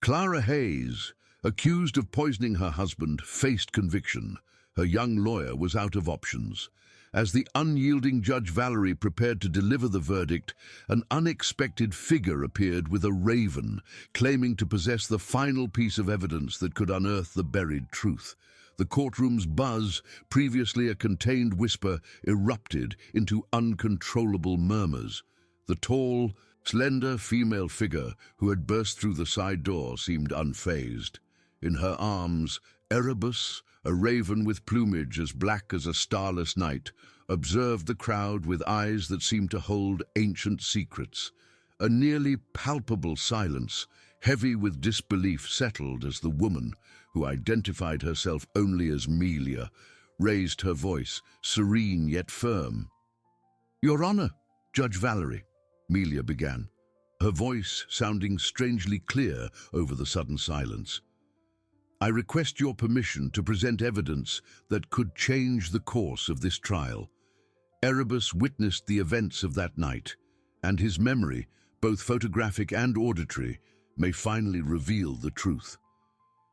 Clara Hayes, accused of poisoning her husband, faced conviction. Her young lawyer was out of options. As the unyielding Judge Valerie prepared to deliver the verdict, an unexpected figure appeared with a raven, claiming to possess the final piece of evidence that could unearth the buried truth. The courtroom's buzz, previously a contained whisper, erupted into uncontrollable murmurs. The tall, slender female figure who had burst through the side door seemed unfazed. In her arms, Erebus, a raven with plumage as black as a starless night, observed the crowd with eyes that seemed to hold ancient secrets. A nearly palpable silence, heavy with disbelief, settled as the woman, who identified herself only as Melia, raised her voice, serene yet firm. "Your Honor, Judge Valerie," Melia began, her voice sounding strangely clear over the sudden silence. "I request your permission to present evidence that could change the course of this trial. Erebus witnessed the events of that night, and his memory, both photographic and auditory, may finally reveal the truth."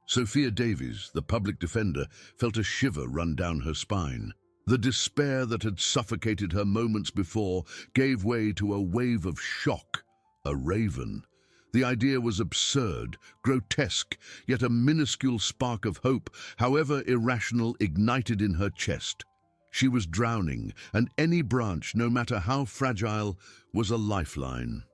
Sophia Davies, the public defender, felt a shiver run down her spine. The despair that had suffocated her moments before gave way to a wave of shock. A raven. The idea was absurd, grotesque, yet a minuscule spark of hope, however irrational, ignited in her chest. She was drowning, and any branch, no matter how fragile, was a lifeline.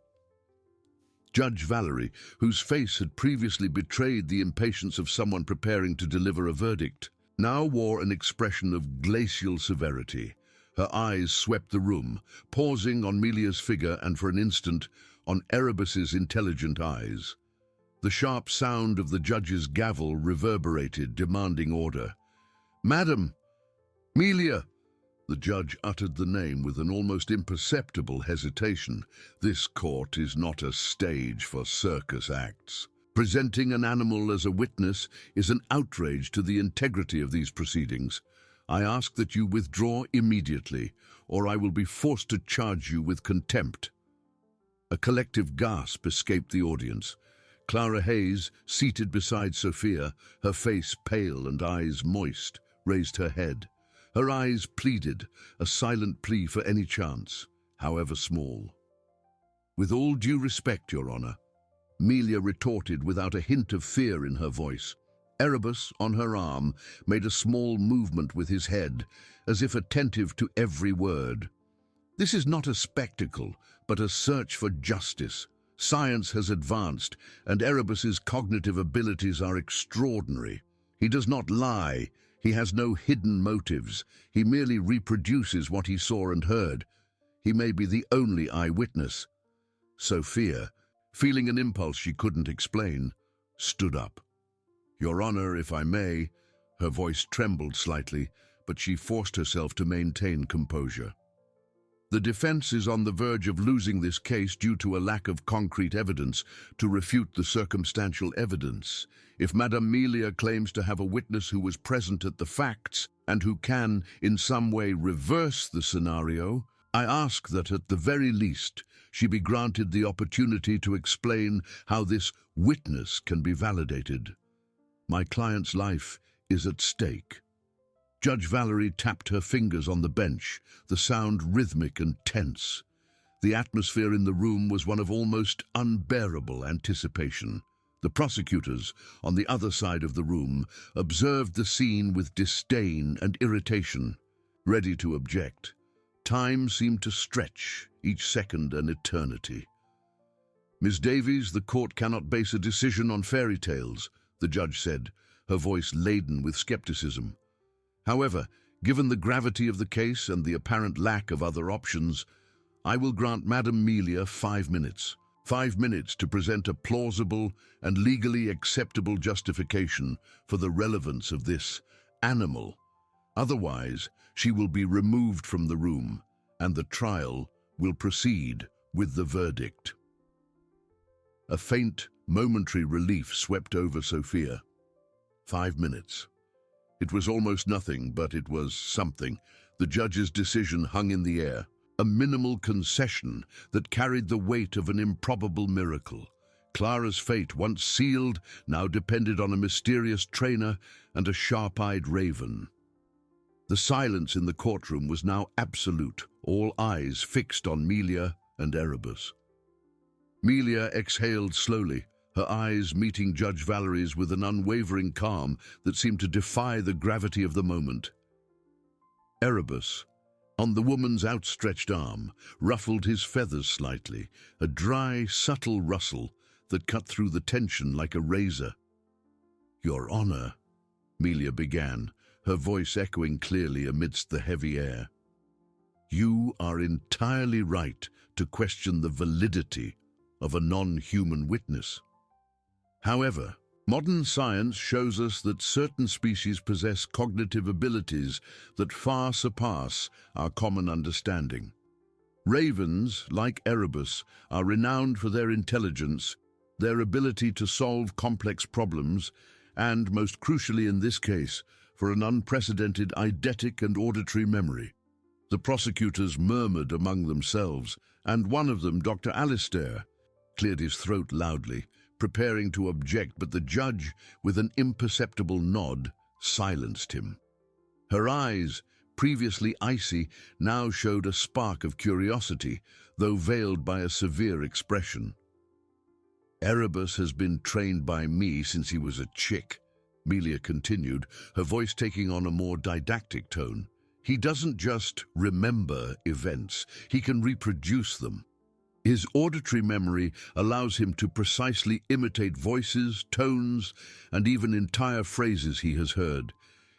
Judge Valerie, whose face had previously betrayed the impatience of someone preparing to deliver a verdict, now wore an expression of glacial severity. Her eyes swept the room, pausing on Melia's figure and for an instant on Erebus's intelligent eyes. The sharp sound of the judge's gavel reverberated, demanding order. "Madam! Melia!" The judge uttered the name with an almost imperceptible hesitation. "This court is not a stage for circus acts. Presenting an animal as a witness is an outrage to the integrity of these proceedings. I ask that you withdraw immediately, or I will be forced to charge you with contempt." A collective gasp escaped the audience. Clara Hayes, seated beside Sophia, her face pale and eyes moist, raised her head. Her eyes pleaded, a silent plea for any chance, however small. "With all due respect, Your Honor," Melia retorted without a hint of fear in her voice. Erebus, on her arm, made a small movement with his head, as if attentive to every word. "This is not a spectacle, but a search for justice. Science has advanced, and Erebus's cognitive abilities are extraordinary. He does not lie. He has no hidden motives. He merely reproduces what he saw and heard. He may be the only eyewitness." Sophia, feeling an impulse she couldn't explain, stood up. "Your Honor, if I may," her voice trembled slightly, but she forced herself to maintain composure. "The defense is on the verge of losing this case due to a lack of concrete evidence to refute the circumstantial evidence. If Madame Melia claims to have a witness who was present at the facts and who can, in some way, reverse the scenario, I ask that, at the very least, she be granted the opportunity to explain how this witness can be validated. My client's life is at stake." Judge Valerie tapped her fingers on the bench, the sound rhythmic and tense. The atmosphere in the room was one of almost unbearable anticipation. The prosecutors, on the other side of the room, observed the scene with disdain and irritation, ready to object. Time seemed to stretch, each second an eternity. "Miss Davies, the court cannot base a decision on fairy tales," the judge said, her voice laden with skepticism. "However, given the gravity of the case and the apparent lack of other options, I will grant Madame Melia 5 minutes. 5 minutes to present a plausible and legally acceptable justification for the relevance of this animal. Otherwise, she will be removed from the room, and the trial will proceed with the verdict." A faint, momentary relief swept over Sophia. 5 minutes. It was almost nothing, but it was something. The judge's decision hung in the air, a minimal concession that carried the weight of an improbable miracle. Clara's fate, once sealed, now depended on a mysterious trainer and a sharp-eyed raven. The silence in the courtroom was now absolute, all eyes fixed on Melia and Erebus. Melia exhaled slowly, her eyes meeting Judge Valerie's with an unwavering calm that seemed to defy the gravity of the moment. Erebus, on the woman's outstretched arm, ruffled his feathers slightly, a dry, subtle rustle that cut through the tension like a razor. "Your Honor," Melia began, her voice echoing clearly amidst the heavy air. "You are entirely right to question the validity of a non-human witness. However, modern science shows us that certain species possess cognitive abilities that far surpass our common understanding. Ravens, like Erebus, are renowned for their intelligence, their ability to solve complex problems, and, most crucially in this case, for an unprecedented eidetic and auditory memory." The prosecutors murmured among themselves, and one of them, Dr. Alistair, cleared his throat loudly, preparing to object, but the judge, with an imperceptible nod, silenced him. Her eyes, previously icy, now showed a spark of curiosity, though veiled by a severe expression. "Erebus has been trained by me since he was a chick," Melia continued, her voice taking on a more didactic tone. "He doesn't just remember events, he can reproduce them. His auditory memory allows him to precisely imitate voices, tones, and even entire phrases he has heard.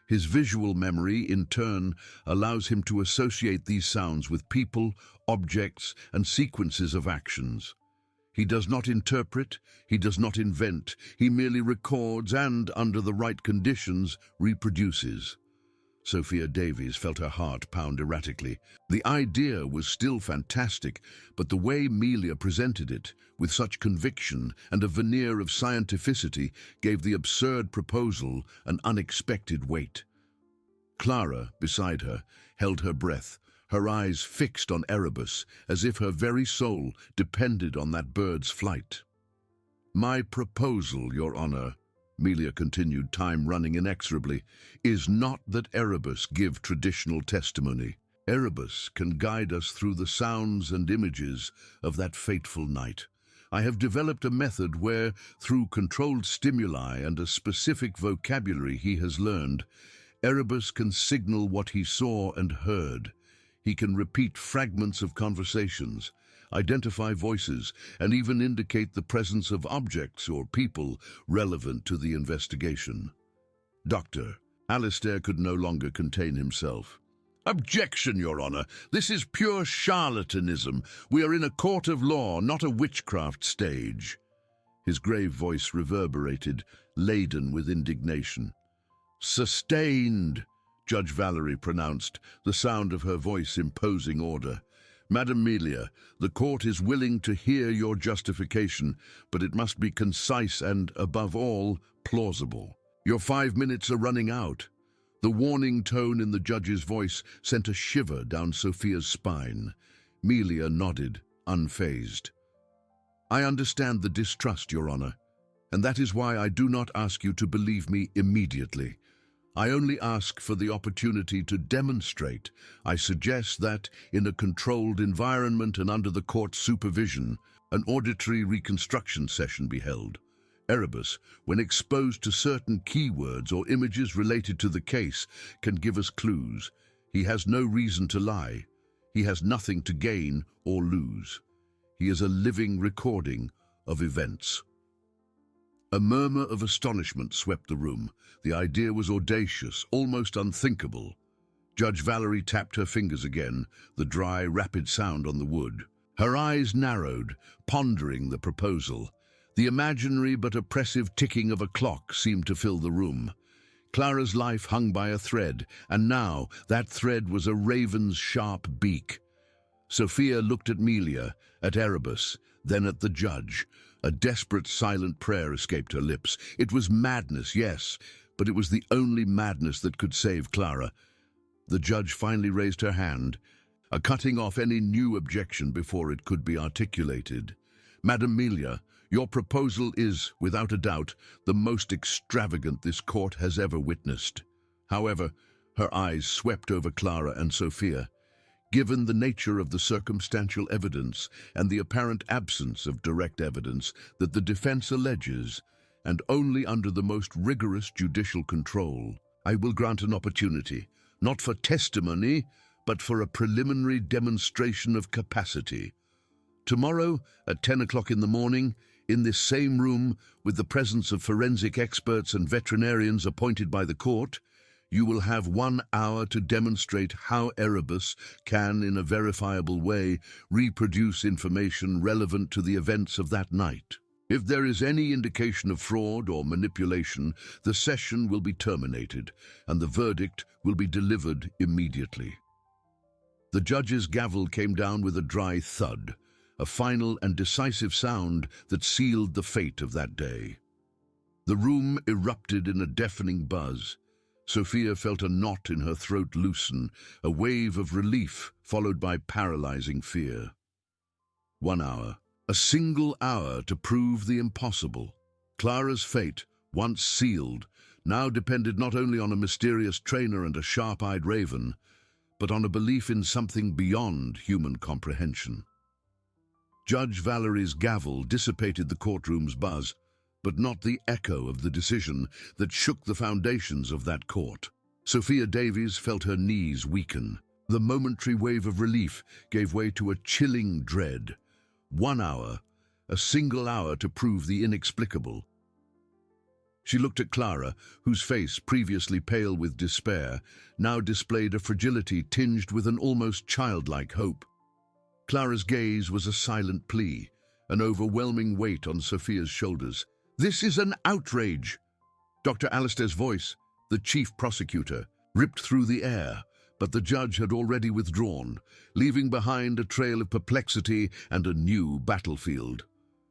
His visual memory, in turn, allows him to associate these sounds with people, objects, and sequences of actions. He does not interpret, he does not invent, he merely records and, under the right conditions, reproduces." Sophia Davies felt her heart pound erratically. The idea was still fantastic, but the way Melia presented it, with such conviction and a veneer of scientificity, gave the absurd proposal an unexpected weight. Clara, beside her, held her breath, her eyes fixed on Erebus, as if her very soul depended on that bird's flight. "My proposal, Your Honor," Melia continued, time running inexorably, "is not that Erebus give traditional testimony. Erebus can guide us through the sounds and images of that fateful night. I have developed a method where, through controlled stimuli and a specific vocabulary he has learned, Erebus can signal what he saw and heard. He can repeat fragments of conversations, identify voices, and even indicate the presence of objects or people relevant to the investigation." Dr. Alistair could no longer contain himself. "Objection, Your Honor. This is pure charlatanism. We are in a court of law, not a witchcraft stage." His grave voice reverberated, laden with indignation. "Sustained," Judge Valerie pronounced, the sound of her voice imposing order. "Madam Melia, the court is willing to hear your justification, but it must be concise and, above all, plausible. Your 5 minutes are running out." The warning tone in the judge's voice sent a shiver down Sophia's spine. Melia nodded, unfazed. "I understand the distrust, Your Honor, and that is why I do not ask you to believe me immediately. I only ask for the opportunity to demonstrate. I suggest that, in a controlled environment and under the court's supervision, an auditory reconstruction session be held. Erebus, when exposed to certain keywords or images related to the case, can give us clues. He has no reason to lie. He has nothing to gain or lose. He is a living recording of events." A murmur of astonishment swept the room. The idea was audacious, almost unthinkable. Judge Valerie tapped her fingers again, the dry, rapid sound on the wood. Her eyes narrowed, pondering the proposal. The imaginary but oppressive ticking of a clock seemed to fill the room. Clara's life hung by a thread, and now that thread was a raven's sharp beak. Sophia looked at Melia, at Erebus, then at the judge. A desperate, silent prayer escaped her lips. It was madness, yes, but it was the only madness that could save Clara. The judge finally raised her hand, cutting off any new objection before it could be articulated. "Madam Melia, Your proposal is, without a doubt, the most extravagant this court has ever witnessed. However, her eyes swept over Clara and Sophia. Given the nature of the circumstantial evidence and the apparent absence of direct evidence that the defense alleges, and only under the most rigorous judicial control, I will grant an opportunity, not for testimony, but for a preliminary demonstration of capacity. Tomorrow, at 10 o'clock in the morning, in this same room, with the presence of forensic experts and veterinarians appointed by the court, you will have 1 hour to demonstrate how Erebus can, in a verifiable way, reproduce information relevant to the events of that night. If there is any indication of fraud or manipulation, the session will be terminated, and the verdict will be delivered immediately. The judge's gavel came down with a dry thud, a final and decisive sound that sealed the fate of that day. The room erupted in a deafening buzz. Sophia felt a knot in her throat loosen, a wave of relief followed by paralyzing fear. 1 hour, a single hour to prove the impossible. Clara's fate, once sealed, now depended not only on a mysterious trainer and a sharp-eyed raven, but on a belief in something beyond human comprehension. Judge Valerie's gavel dissipated the courtroom's buzz, but not the echo of the decision that shook the foundations of that court. Sophia Davies felt her knees weaken. The momentary wave of relief gave way to a chilling dread. 1 hour, a single hour to prove the inexplicable. She looked at Clara, whose face, previously pale with despair, now displayed a fragility tinged with an almost childlike hope. Clara's gaze was a silent plea, an overwhelming weight on Sophia's shoulders. "This is an outrage!" Dr. Alistair's voice, the chief prosecutor, ripped through the air, but the judge had already withdrawn, leaving behind a trail of perplexity and a new battlefield.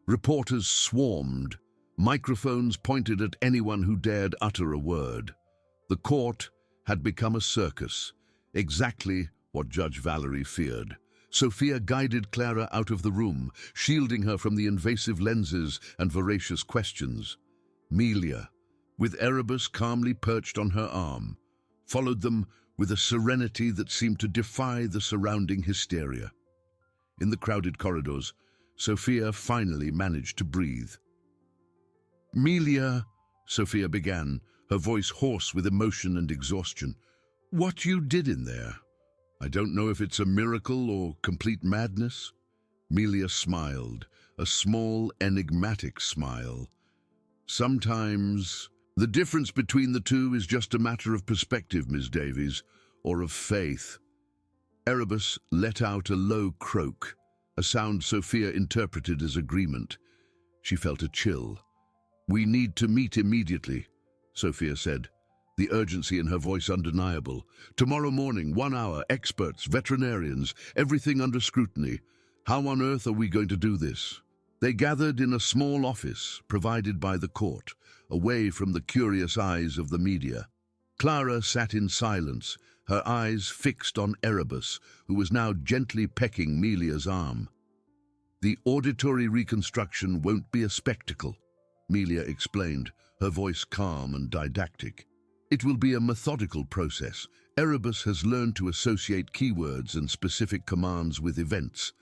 Reporters swarmed. Microphones pointed at anyone who dared utter a word. The court had become a circus, exactly what Judge Valerie feared. Sophia guided Clara out of the room, shielding her from the invasive lenses and voracious questions. Melia, with Erebus calmly perched on her arm, followed them with a serenity that seemed to defy the surrounding hysteria. In the crowded corridors, Sophia finally managed to breathe. "Melia," Sophia began, her voice hoarse with emotion and exhaustion, "what you did in there? I don't know if it's a miracle or complete madness." Melia smiled, a small, enigmatic smile. "Sometimes the difference between the two is just a matter of perspective, Miss Davies, or of faith." Erebus let out a low croak, a sound Sophia interpreted as agreement. She felt a chill. "We need to meet immediately," Sophia said, the urgency in her voice undeniable. "Tomorrow morning, 1 hour, experts, veterinarians, everything under scrutiny. How on earth are we going to do this?" They gathered in a small office provided by the court, away from the curious eyes of the media. Clara sat in silence, her eyes fixed on Erebus, who was now gently pecking Melia's arm. "The auditory reconstruction won't be a spectacle," Melia explained, her voice calm and didactic. "It will be a methodical process. Erebus has learned to associate keywords and specific commands with events,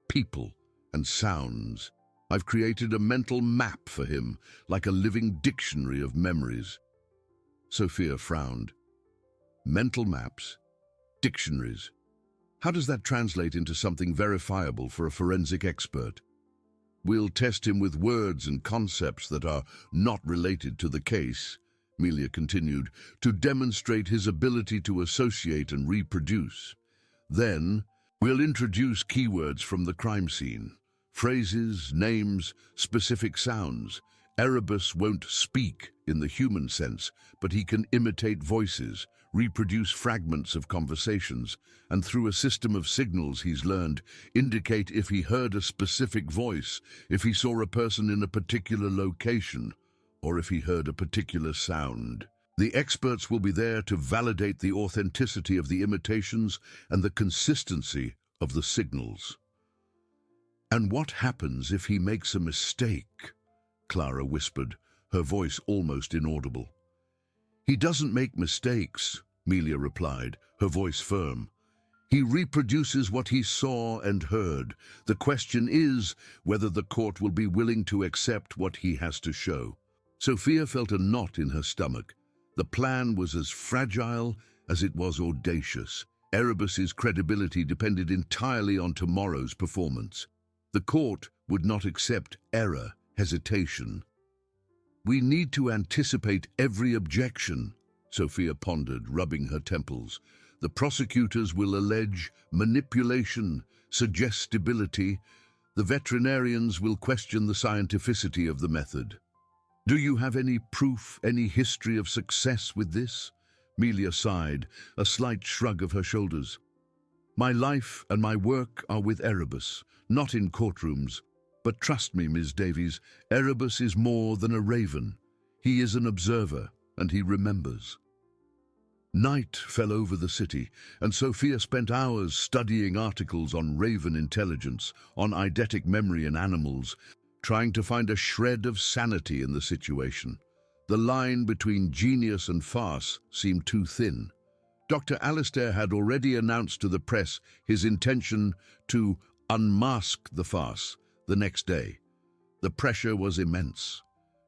people, and sounds. I've created a mental map for him, like a living dictionary of memories." Sophia frowned. "Mental maps? Dictionaries? How does that translate into something verifiable for a forensic expert?" "We'll test him with words and concepts that are not related to the case," Melia continued, "to demonstrate his ability to associate and reproduce. Then, we'll introduce keywords from the crime scene. Phrases, names, specific sounds. Erebus won't speak in the human sense, but he can imitate voices, reproduce fragments of conversations, and through a system of signals he's learned, indicate if he heard a specific voice, if he saw a person in a particular location, or if he heard a particular sound. The experts will be there to validate the authenticity of the imitations and the consistency of the signals." And what happens if he makes a mistake? Clara whispered, her voice almost inaudible. He doesn't make mistakes, Melia replied, her voice firm. He reproduces what he saw and heard. The question is whether the court will be willing to accept what he has to show. Sophia felt a knot in her stomach. The plan was as fragile as it was audacious. Erebus's credibility depended entirely on tomorrow's performance. The court would not accept error, hesitation. We need to anticipate every objection, Sophia pondered, rubbing her temples. The prosecutors will allege manipulation, suggestibility. The veterinarians will question the scientificity of the method. Do you have any proof, any history of success with this? Melia sighed, a slight shrug of her shoulders. My life and my work are with Erebus, not in courtrooms. But trust me, Ms. Davies, Erebus is more than a raven. He is an observer, and he remembers. Night fell over the city, and Sophia spent hours studying articles on raven intelligence, on eidetic memory in animals, trying to find a shred of sanity in the situation. The line between genius and farce seemed too thin. Dr. Alistair had already announced to the press his intention to unmask the farce the next day. The pressure was immense.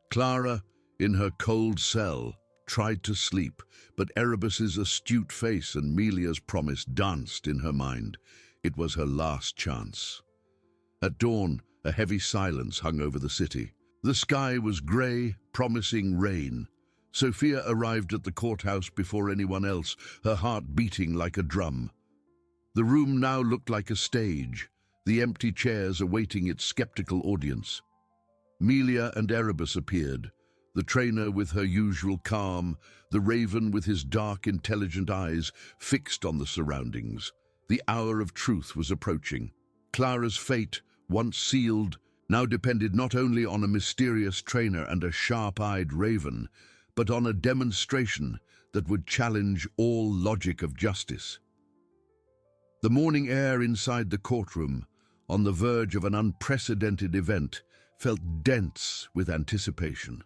Clara, in her cold cell, tried to sleep, but Erebus's astute face and Melia's promise danced in her mind. It was her last chance. At dawn, a heavy silence hung over the city. The sky was grey, promising rain. Sophia arrived at the courthouse before anyone else, her heart beating like a drum. The room now looked like a stage, the empty chairs awaiting its skeptical audience. Melia and Erebus appeared, the trainer with her usual calm, the raven with his dark, intelligent eyes fixed on the surroundings. The hour of truth was approaching. Clara's fate, once sealed, now depended not only on a mysterious trainer and a sharp-eyed raven, but on a demonstration that would challenge all logic of justice. The morning air inside the courtroom, on the verge of an unprecedented event, felt dense with anticipation.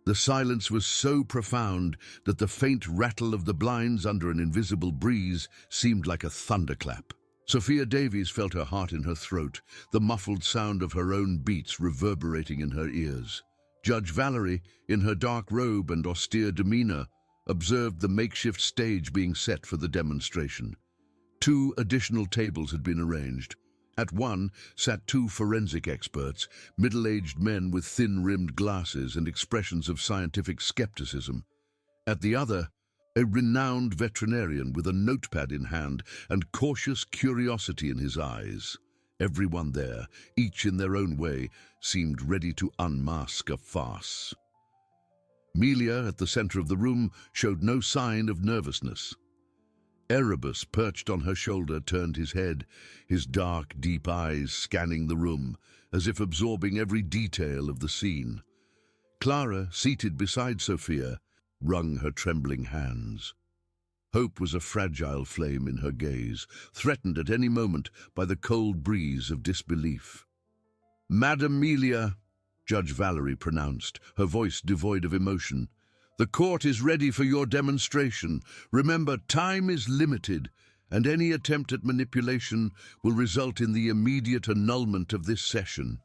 The silence was so profound that the faint rattle of the blinds under an invisible breeze seemed like a thunderclap. Sophia Davies felt her heart in her throat, the muffled sound of her own beats reverberating in her ears. Judge Valerie, in her dark robe and austere demeanor, observed the makeshift stage being set for the demonstration. 2 additional tables had been arranged. At one sat 2 forensic experts, middle-aged men with thin-rimmed glasses and expressions of scientific skepticism. At the other, a renowned veterinarian with a notepad in hand and cautious curiosity in his eyes. Everyone there, each in their own way, seemed ready to unmask a farce. Melia, at the center of the room, showed no sign of nervousness. Erebus, perched on her shoulder, turned his head, his dark, deep eyes scanning the room, as if absorbing every detail of the scene. Clara, seated beside Sophia, wrung her trembling hands. Hope was a fragile flame in her gaze, threatened at any moment by the cold breeze of disbelief. "Madam Melia," Judge Valerie pronounced, her voice devoid of emotion, "the court is ready for your demonstration. Remember, time is limited, and any attempt at manipulation will result in the immediate annulment of this session."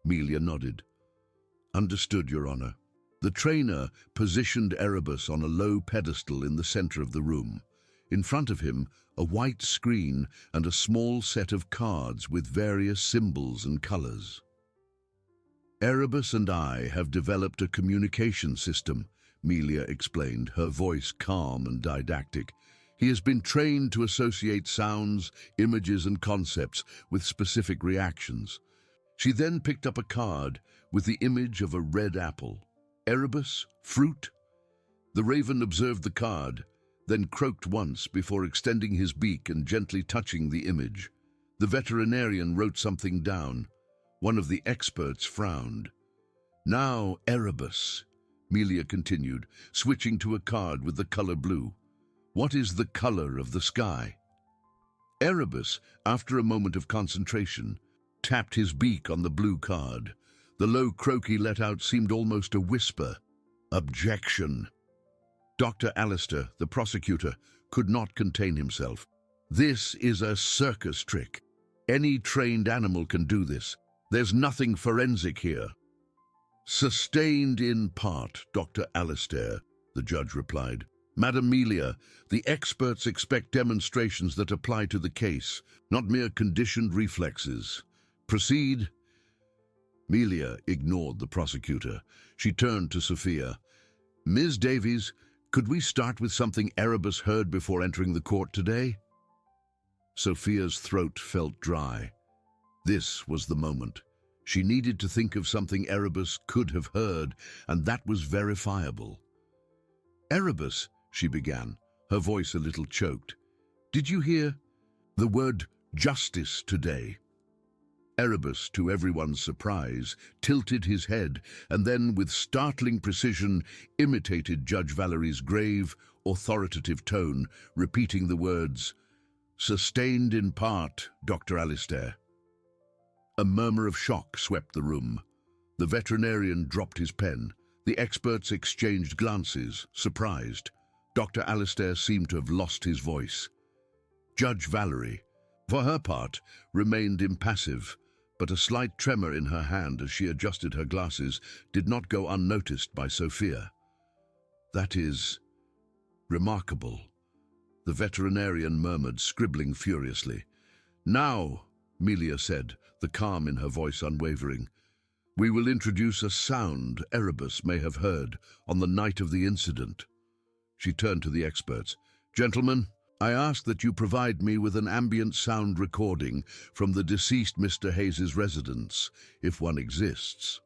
Melia nodded. "Understood, Your Honor." The trainer positioned Erebus on a low pedestal in the center of the room. In front of him, a white screen and a small set of cards with various symbols and colors. "Erebus and I have developed a communication system," Melia explained, her voice calm and didactic. "He has been trained to associate sounds, images, and concepts with specific reactions." She then picked up a card with the image of a red apple. "Erebus, fruit?" The raven observed the card, then croaked once before extending his beak and gently touching the image. The veterinarian wrote something down. One of the experts frowned. "Now, Erebus," Melia continued, switching to a card with the color blue. "What is the color of the sky?" Erebus, after a moment of concentration, tapped his beak on the blue card. The low croak he let out seemed almost a whisper. Objection. Dr. Alistair, the prosecutor, could not contain himself. This is a circus trick. Any trained animal can do this. There's nothing forensic here. Sustained in part, Dr. Alistair, the judge replied. Madam Melia, the experts expect demonstrations that apply to the case, not mere conditioned reflexes. Proceed. Melia ignored the prosecutor. She turned to Sophia. Ms. Davies, could we start with something Erebus heard before entering the court today? Sophia's throat felt dry. This was the moment. She needed to think of something Erebus could have heard, and that was verifiable. Erebus, she began, her voice a little choked. Did you hear the word justice today? Erebus, to everyone's surprise, tilted his head and then, with startling precision, imitated Judge Valerie's grave, authoritative tone, repeating the words, "Sustained in part, Dr. Alistair." A murmur of shock swept the room. The veterinarian dropped his pen. The experts exchanged glances, surprised. Dr. Alistair seemed to have lost his voice. Judge Valerie, for her part, remained impassive, but a slight tremor in her hand as she adjusted her glasses did not go unnoticed by Sophia. That is remarkable, the veterinarian murmured, scribbling furiously. Now, Melia said, the calm in her voice unwavering, we will introduce a sound Erebus may have heard on the night of the incident. She turned to the experts. Gentlemen, I ask that you provide me with an ambient sound recording from the deceased Mr. Hayes's residence, if one exists.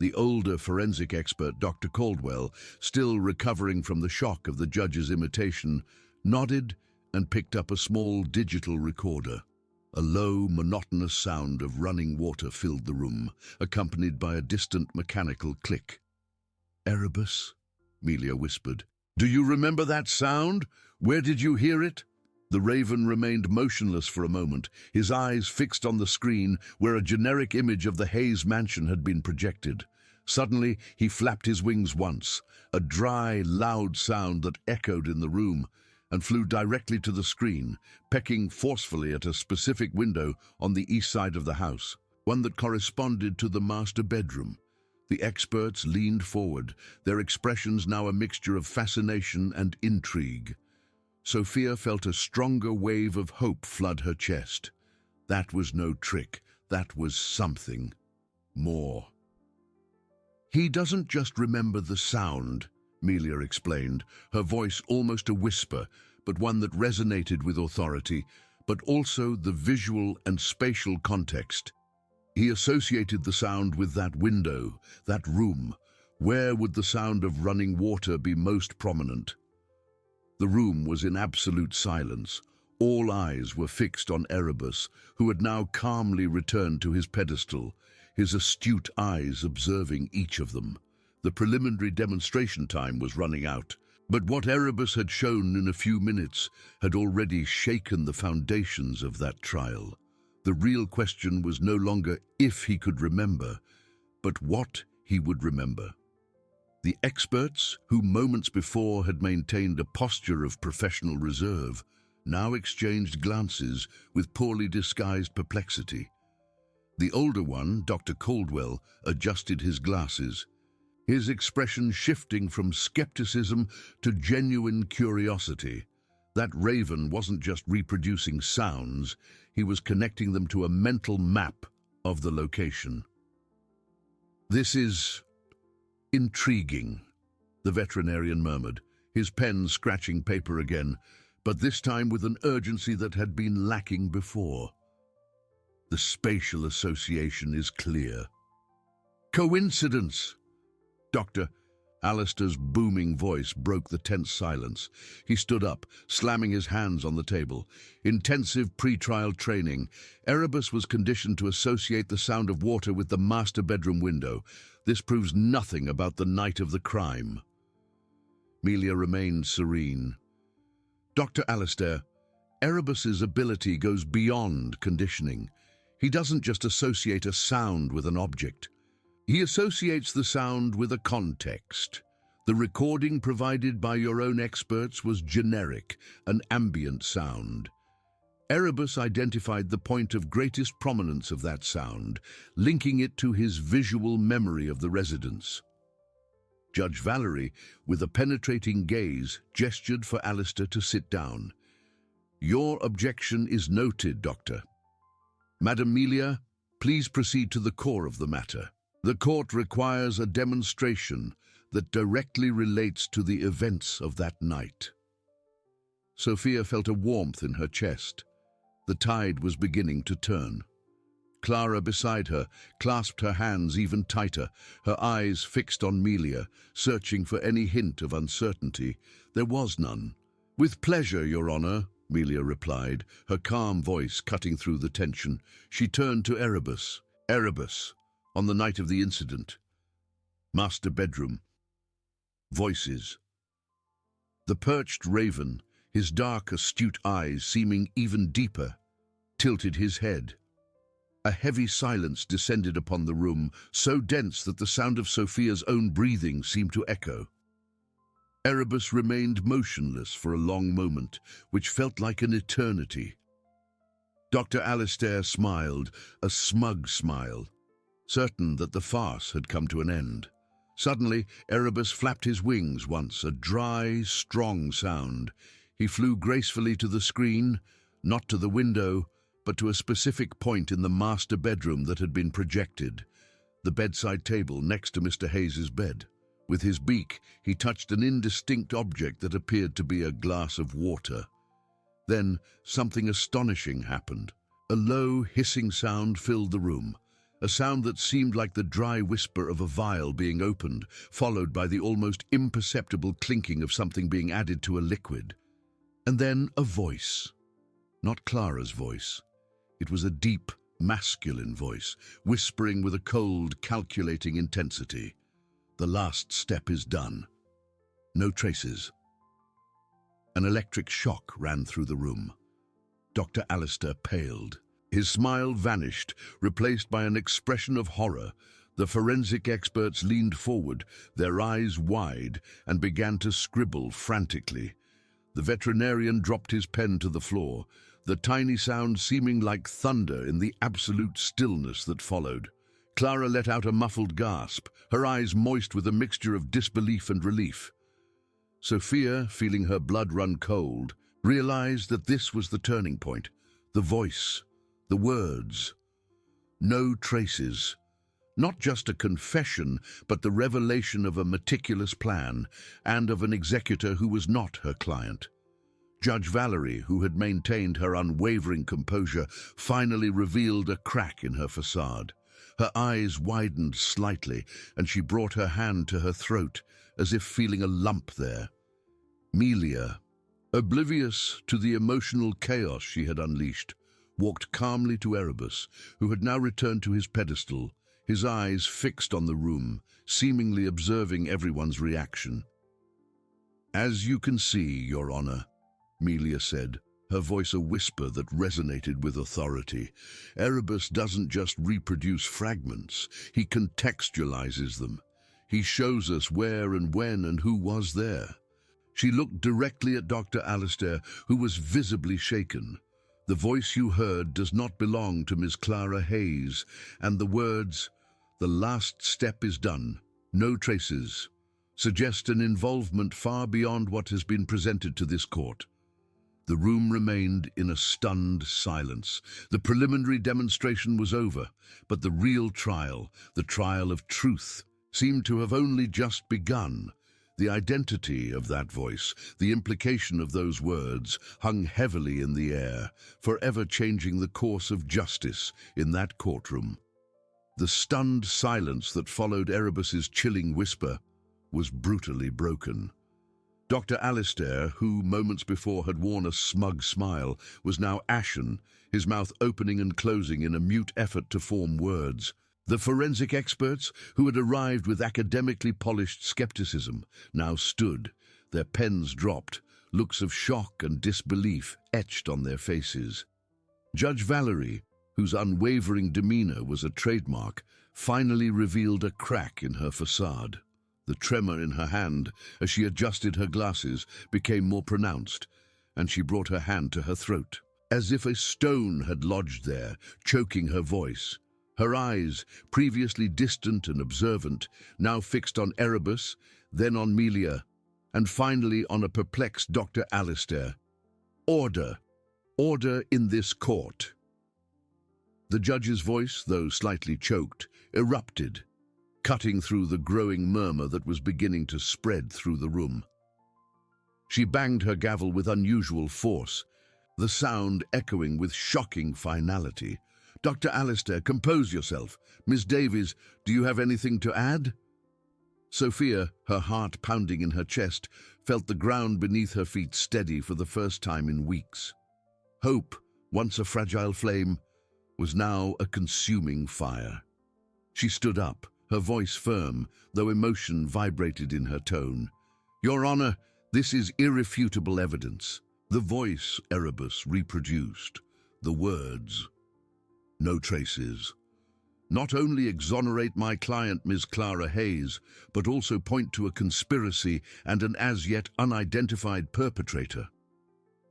The older forensic expert, Dr. Caldwell, still recovering from the shock of the judge's imitation, nodded and picked up a small digital recorder. A low, monotonous sound of running water filled the room, accompanied by a distant mechanical click. Erebus, Melia whispered. Do you remember that sound? Where did you hear it? The raven remained motionless for a moment, his eyes fixed on the screen where a generic image of the Hayes mansion had been projected. Suddenly, he flapped his wings once, a dry, loud sound that echoed in the room, and flew directly to the screen, pecking forcefully at a specific window on the east side of the house, one that corresponded to the master bedroom. The experts leaned forward, their expressions now a mixture of fascination and intrigue. Sophia felt a stronger wave of hope flood her chest. That was no trick, that was something more. He doesn't just remember the sound, Melia explained, her voice almost a whisper, but one that resonated with authority, but also the visual and spatial context. He associated the sound with that window, that room. Where would the sound of running water be most prominent? The room was in absolute silence. All eyes were fixed on Erebus, who had now calmly returned to his pedestal, his astute eyes observing each of them. The preliminary demonstration time was running out, but what Erebus had shown in a few minutes had already shaken the foundations of that trial. The real question was no longer if he could remember, but what he would remember. The experts, who moments before had maintained a posture of professional reserve, now exchanged glances with poorly disguised perplexity. The older one, Dr. Caldwell, adjusted his glasses, his expression shifting from skepticism to genuine curiosity. That raven wasn't just reproducing sounds, he was connecting them to a mental map of the location. This is intriguing, the veterinarian murmured, his pen scratching paper again, but this time with an urgency that had been lacking before. The spatial association is clear. Coincidence! Dr. Alistair's booming voice broke the tense silence. He stood up, slamming his hands on the table. Intensive pre-trial training. Erebus was conditioned to associate the sound of water with the master bedroom window. This proves nothing about the night of the crime. Melia remained serene. Dr. Alistair, Erebus's ability goes beyond conditioning. He doesn't just associate a sound with an object. He associates the sound with a context. The recording provided by your own experts was generic, an ambient sound. Erebus identified the point of greatest prominence of that sound, linking it to his visual memory of the residents. Judge Valerie, with a penetrating gaze, gestured for Alistair to sit down. "Your objection is noted, Doctor. Madam Melia, please proceed to the core of the matter. The court requires a demonstration that directly relates to the events of that night." Sophia felt a warmth in her chest. The tide was beginning to turn. Clara, beside her, clasped her hands even tighter, her eyes fixed on Melia, searching for any hint of uncertainty. There was none. "With pleasure, Your Honor," Melia replied, her calm voice cutting through the tension. She turned to Erebus. "Erebus, on the night of the incident. Master bedroom. Voices." The perched raven, his dark, astute eyes seeming even deeper, tilted his head. A heavy silence descended upon the room, so dense that the sound of Sophia's own breathing seemed to echo. Erebus remained motionless for a long moment, which felt like an eternity. Dr. Alistair smiled, a smug smile, certain that the farce had come to an end. Suddenly, Erebus flapped his wings once, a dry, strong sound. He flew gracefully to the screen, not to the window, but to a specific point in the master bedroom that had been projected, the bedside table next to Mr. Hayes's bed. With his beak, he touched an indistinct object that appeared to be a glass of water. Then, something astonishing happened. A low, hissing sound filled the room, a sound that seemed like the dry whisper of a vial being opened, followed by the almost imperceptible clinking of something being added to a liquid. And then a voice. Not Clara's voice. It was a deep, masculine voice, whispering with a cold, calculating intensity. "The last step is done. No traces." An electric shock ran through the room. Dr. Alistair paled. His smile vanished, replaced by an expression of horror. The forensic experts leaned forward, their eyes wide, and began to scribble frantically. The veterinarian dropped his pen to the floor, the tiny sound seeming like thunder in the absolute stillness that followed. Clara let out a muffled gasp, her eyes moist with a mixture of disbelief and relief. Sophia, feeling her blood run cold, realized that this was the turning point. The voice, the words. No traces. Not just a confession, but the revelation of a meticulous plan, and of an executor who was not her client. Judge Valerie, who had maintained her unwavering composure, finally revealed a crack in her facade. Her eyes widened slightly, and she brought her hand to her throat, as if feeling a lump there. Melia, oblivious to the emotional chaos she had unleashed, walked calmly to Erebus, who had now returned to his pedestal, his eyes fixed on the room, seemingly observing everyone's reaction. "As you can see, Your Honor," Melia said, her voice a whisper that resonated with authority, "Erebus doesn't just reproduce fragments, he contextualizes them. He shows us where and when and who was there." She looked directly at Dr. Alistair, who was visibly shaken. "The voice you heard does not belong to Miss Clara Hayes, and the words, 'The last step is done, no traces,' suggest an involvement far beyond what has been presented to this court." The room remained in a stunned silence. The preliminary demonstration was over, but the real trial, the trial of truth, seemed to have only just begun. The identity of that voice, the implication of those words, hung heavily in the air, forever changing the course of justice in that courtroom. The stunned silence that followed Erebus's chilling whisper was brutally broken. Dr. Alistair, who moments before had worn a smug smile, was now ashen, his mouth opening and closing in a mute effort to form words. The forensic experts, who had arrived with academically polished skepticism, now stood, their pens dropped, looks of shock and disbelief etched on their faces. Judge Valerie, whose unwavering demeanor was a trademark, finally revealed a crack in her facade. The tremor in her hand, as she adjusted her glasses, became more pronounced, and she brought her hand to her throat, as if a stone had lodged there, choking her voice. Her eyes, previously distant and observant, now fixed on Erebus, then on Melia, and finally on a perplexed Dr. Alistair. Order! Order in this court! The judge's voice, though slightly choked, erupted, cutting through the growing murmur that was beginning to spread through the room. She banged her gavel with unusual force, the sound echoing with shocking finality. "Dr. Alistair, compose yourself. Miss Davies, do you have anything to add?" Sophia, her heart pounding in her chest, felt the ground beneath her feet steady for the first time in weeks. Hope, once a fragile flame, was now a consuming fire. She stood up, her voice firm, though emotion vibrated in her tone. "Your Honor, this is irrefutable evidence." The voice Erebus reproduced, the words, "No traces." Not only exonerate my client, Ms. Clara Hayes, but also point to a conspiracy and an as-yet unidentified perpetrator.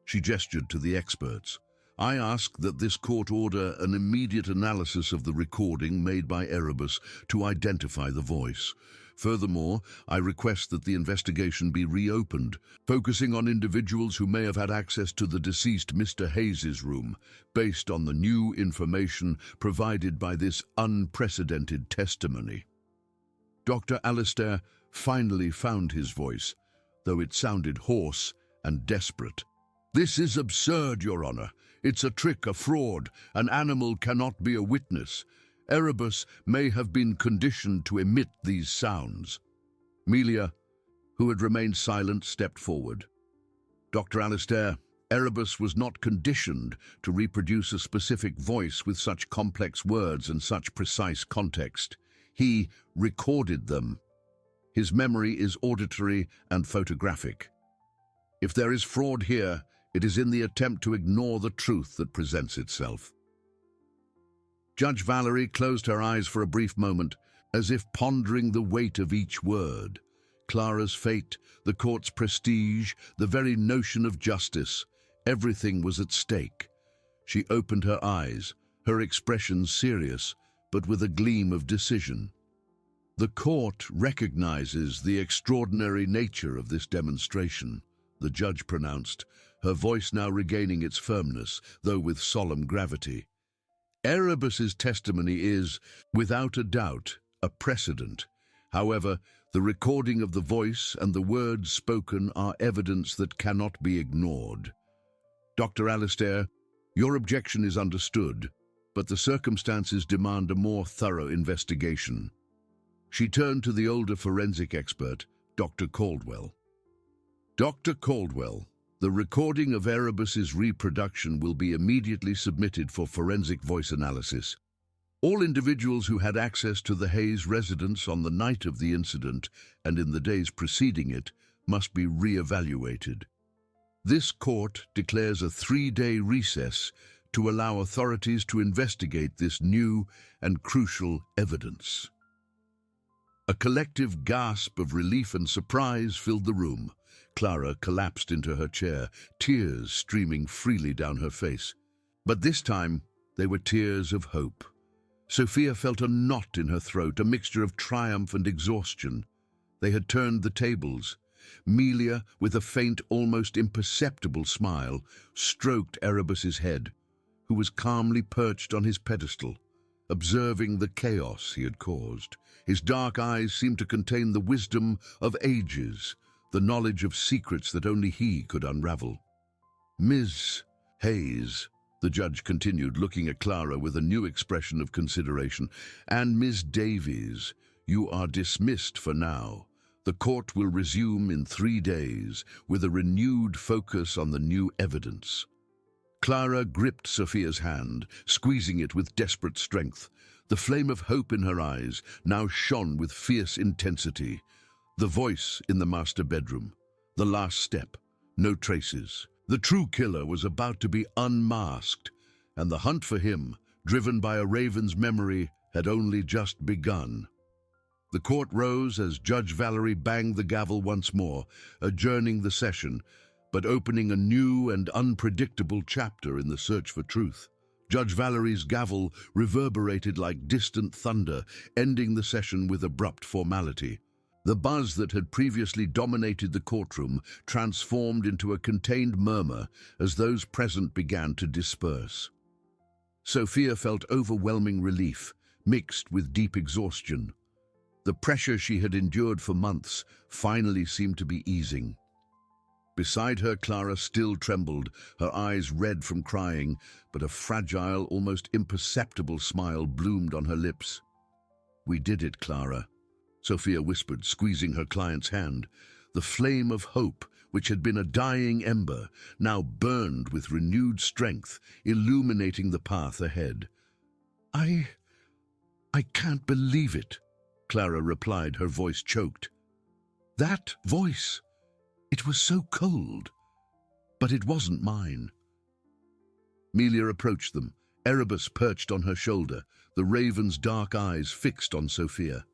She gestured to the experts. "I ask that this court order an immediate analysis of the recording made by Erebus to identify the voice. Furthermore, I request that the investigation be reopened, focusing on individuals who may have had access to the deceased Mr. Hayes's room, based on the new information provided by this unprecedented testimony." Dr. Alistair finally found his voice, though it sounded hoarse and desperate. "This is absurd, Your Honor. It's a trick, a fraud. An animal cannot be a witness. Erebus may have been conditioned to emit these sounds." Melia, who had remained silent, stepped forward. "Dr. Alistair, Erebus was not conditioned to reproduce a specific voice with such complex words and such precise context. He recorded them. His memory is auditory and photographic. If there is fraud here, it is in the attempt to ignore the truth that presents itself." Judge Valerie closed her eyes for a brief moment, as if pondering the weight of each word. Clara's fate, the court's prestige, the very notion of justice, everything was at stake. She opened her eyes, her expression serious, but with a gleam of decision. "The court recognizes the extraordinary nature of this demonstration," the judge pronounced, her voice now regaining its firmness, though with solemn gravity. "Erebus's testimony is, without a doubt, a precedent. However, the recording of the voice and the words spoken are evidence that cannot be ignored. Dr. Alistair, your objection is understood, but the circumstances demand a more thorough investigation." She turned to the older forensic expert, Dr. Caldwell. "Dr. Caldwell, the recording of Erebus's reproduction will be immediately submitted for forensic voice analysis. All individuals who had access to the Hayes residence on the night of the incident and in the days preceding it must be re-evaluated. This court declares a 3-day recess to allow authorities to investigate this new and crucial evidence." A collective gasp of relief and surprise filled the room. Clara collapsed into her chair, tears streaming freely down her face. But this time, they were tears of hope. Sophia felt a knot in her throat, a mixture of triumph and exhaustion. They had turned the tables. Melia, with a faint, almost imperceptible smile, stroked Erebus's head, who was calmly perched on his pedestal, observing the chaos he had caused. His dark eyes seemed to contain the wisdom of ages, the knowledge of secrets that only he could unravel. "Ms. Hayes," the judge continued, looking at Clara with a new expression of consideration, "and Ms. Davies, you are dismissed for now. The court will resume in 3 days with a renewed focus on the new evidence." Clara gripped Sophia's hand, squeezing it with desperate strength. The flame of hope in her eyes now shone with fierce intensity. The voice in the master bedroom. The last step. No traces. The true killer was about to be unmasked, and the hunt for him, driven by a raven's memory, had only just begun. The court rose as Judge Valerie banged the gavel once more, adjourning the session, but opening a new and unpredictable chapter in the search for truth. Judge Valerie's gavel reverberated like distant thunder, ending the session with abrupt formality. The buzz that had previously dominated the courtroom transformed into a contained murmur as those present began to disperse. Sophia felt overwhelming relief, mixed with deep exhaustion. The pressure she had endured for months finally seemed to be easing. Beside her, Clara still trembled, her eyes red from crying, but a fragile, almost imperceptible smile bloomed on her lips. "We did it, Clara," Sophia whispered, squeezing her client's hand. The flame of hope, which had been a dying ember, now burned with renewed strength, illuminating the path ahead. I can't believe it," Clara replied, her voice choked. "That voice, it was so cold, but it wasn't mine." Melia approached them, Erebus perched on her shoulder, the raven's dark eyes fixed on Sophia.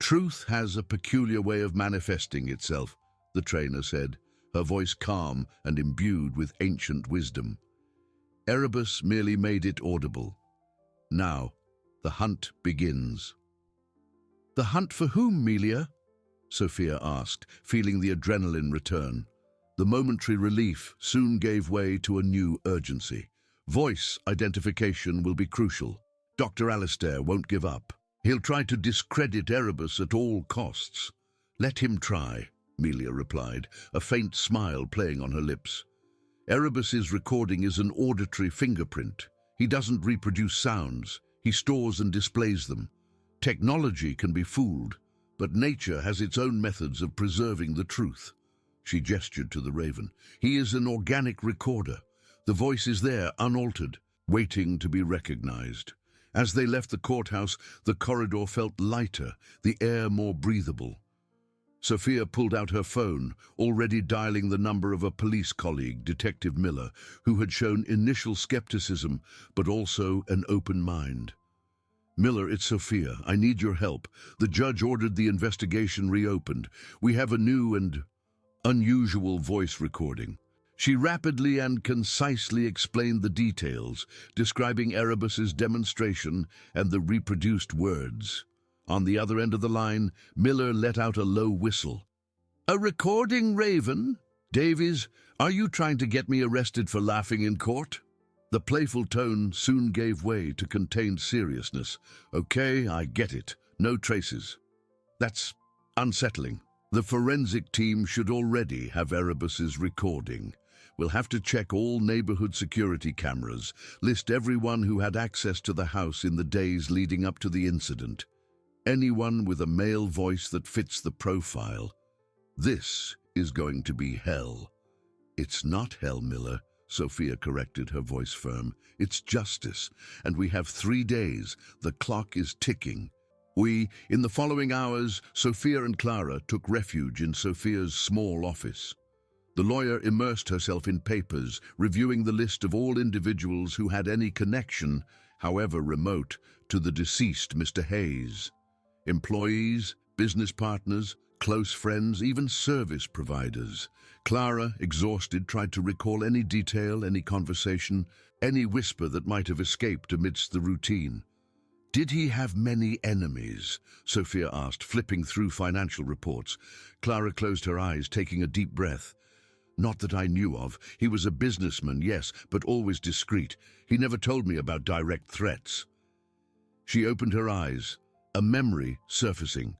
"Truth has a peculiar way of manifesting itself," the trainer said, her voice calm and imbued with ancient wisdom. Erebus merely made it audible. "Now, the hunt begins." "The hunt for whom, Melia?" Sophia asked, feeling the adrenaline return. The momentary relief soon gave way to a new urgency. Voice identification will be crucial. Dr. Alistair won't give up. He'll try to discredit Erebus at all costs. "Let him try," Melia replied, a faint smile playing on her lips. "Erebus's recording is an auditory fingerprint. He doesn't reproduce sounds. He stores and displays them. Technology can be fooled, but nature has its own methods of preserving the truth." She gestured to the raven. "He is an organic recorder. The voice is there, unaltered, waiting to be recognized." As they left the courthouse, the corridor felt lighter, the air more breathable. Sophia pulled out her phone, already dialing the number of a police colleague, Detective Miller, who had shown initial skepticism, but also an open mind. "Miller, it's Sophia. I need your help. The judge ordered the investigation reopened. We have a new and unusual voice recording." She rapidly and concisely explained the details, describing Erebus's demonstration and the reproduced words. On the other end of the line, Miller let out a low whistle. "A recording, Raven? Davies, are you trying to get me arrested for laughing in court?" The playful tone soon gave way to contained seriousness. "Okay, I get it. No traces. That's unsettling. The forensic team should already have Erebus's recording. We'll have to check all neighborhood security cameras, list everyone who had access to the house in the days leading up to the incident. Anyone with a male voice that fits the profile. This is going to be hell." "It's not hell, Miller," Sophia corrected, her voice firm. "It's justice, and we have 3 days. The clock is ticking." In the following hours, Sophia and Clara took refuge in Sophia's small office. The lawyer immersed herself in papers, reviewing the list of all individuals who had any connection, however remote, to the deceased Mr. Hayes. Employees, business partners, close friends, even service providers. Clara, exhausted, tried to recall any detail, any conversation, any whisper that might have escaped amidst the routine. "Did he have many enemies?" Sophia asked, flipping through financial reports. Clara closed her eyes, taking a deep breath. "Not that I knew of. He was a businessman, yes, but always discreet. He never told me about direct threats." She opened her eyes, a memory surfacing.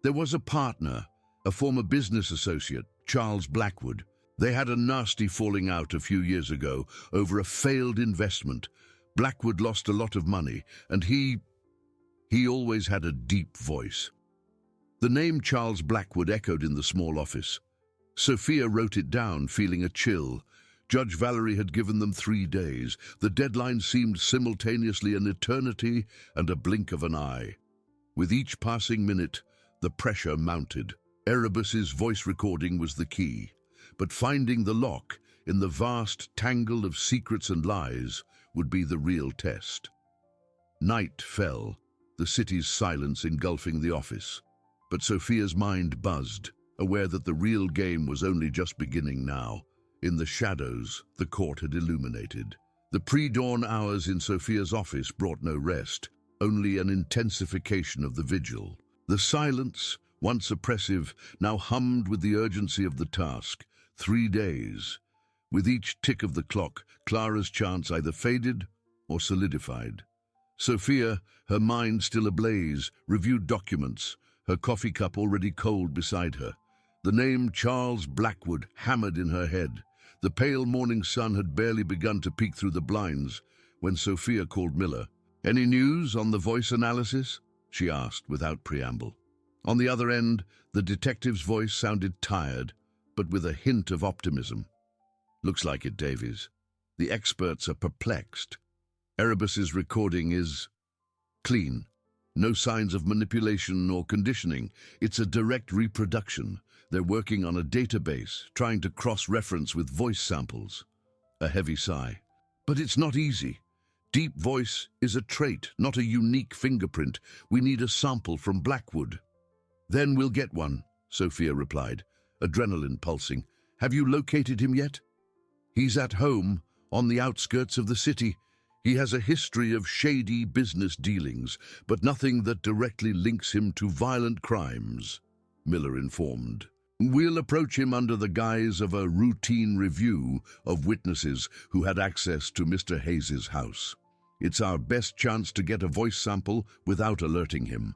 There was a partner, a former business associate, Charles Blackwood. They had a nasty falling out a few years ago over a failed investment. Blackwood lost a lot of money, and he always had a deep voice. The name Charles Blackwood echoed in the small office. Sophia wrote it down, feeling a chill. Judge Valerie had given them 3 days. The deadline seemed simultaneously an eternity and a blink of an eye. With each passing minute, the pressure mounted. Erebus's voice recording was the key, but finding the lock in the vast tangle of secrets and lies would be the real test. Night fell, the city's silence engulfing the office. But Sophia's mind buzzed, aware that the real game was only just beginning now. In the shadows, the court had illuminated. The pre-dawn hours in Sophia's office brought no rest, only an intensification of the vigil. The silence, once oppressive, now hummed with the urgency of the task. 3 days. With each tick of the clock, Clara's chance either faded or solidified. Sophia, her mind still ablaze, reviewed documents, her coffee cup already cold beside her. The name Charles Blackwood hammered in her head. The pale morning sun had barely begun to peek through the blinds when Sophia called Miller. "Any news on the voice analysis?" she asked without preamble. On the other end, the detective's voice sounded tired, but with a hint of optimism. "Looks like it, Davies. The experts are perplexed. Erebus's recording is clean. No signs of manipulation or conditioning. It's a direct reproduction. They're working on a database, trying to cross-reference with voice samples." A heavy sigh. "But it's not easy. Deep voice is a trait, not a unique fingerprint. We need a sample from Blackwood." "Then we'll get one," Sophia replied, adrenaline pulsing. "Have you located him yet?" "He's at home, on the outskirts of the city. He has a history of shady business dealings, but nothing that directly links him to violent crimes," Miller informed. "We'll approach him under the guise of a routine review of witnesses who had access to Mr. Hayes's house. It's our best chance to get a voice sample without alerting him."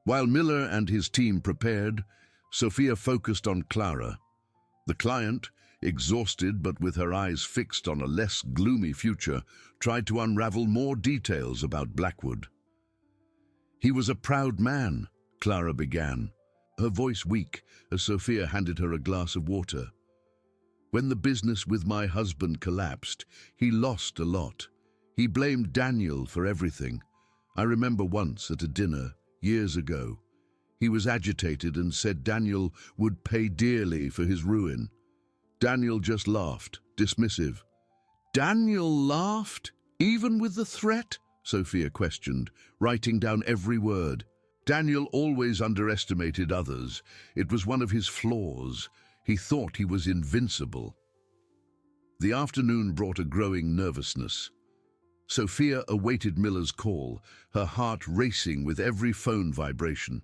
While Miller and his team prepared, Sophia focused on Clara. The client, exhausted but with her eyes fixed on a less gloomy future, tried to unravel more details about Blackwood. "He was a proud man," Clara began, her voice weak as Sophia handed her a glass of water. "When the business with my husband collapsed, he lost a lot. He blamed Daniel for everything. I remember once at a dinner, years ago, he was agitated and said Daniel would pay dearly for his ruin. Daniel just laughed, dismissive." "Daniel laughed? Even with the threat?" Sophia questioned, writing down every word. "Daniel always underestimated others. It was one of his flaws. He thought he was invincible." The afternoon brought a growing nervousness. Sophia awaited Miller's call, her heart racing with every phone vibration.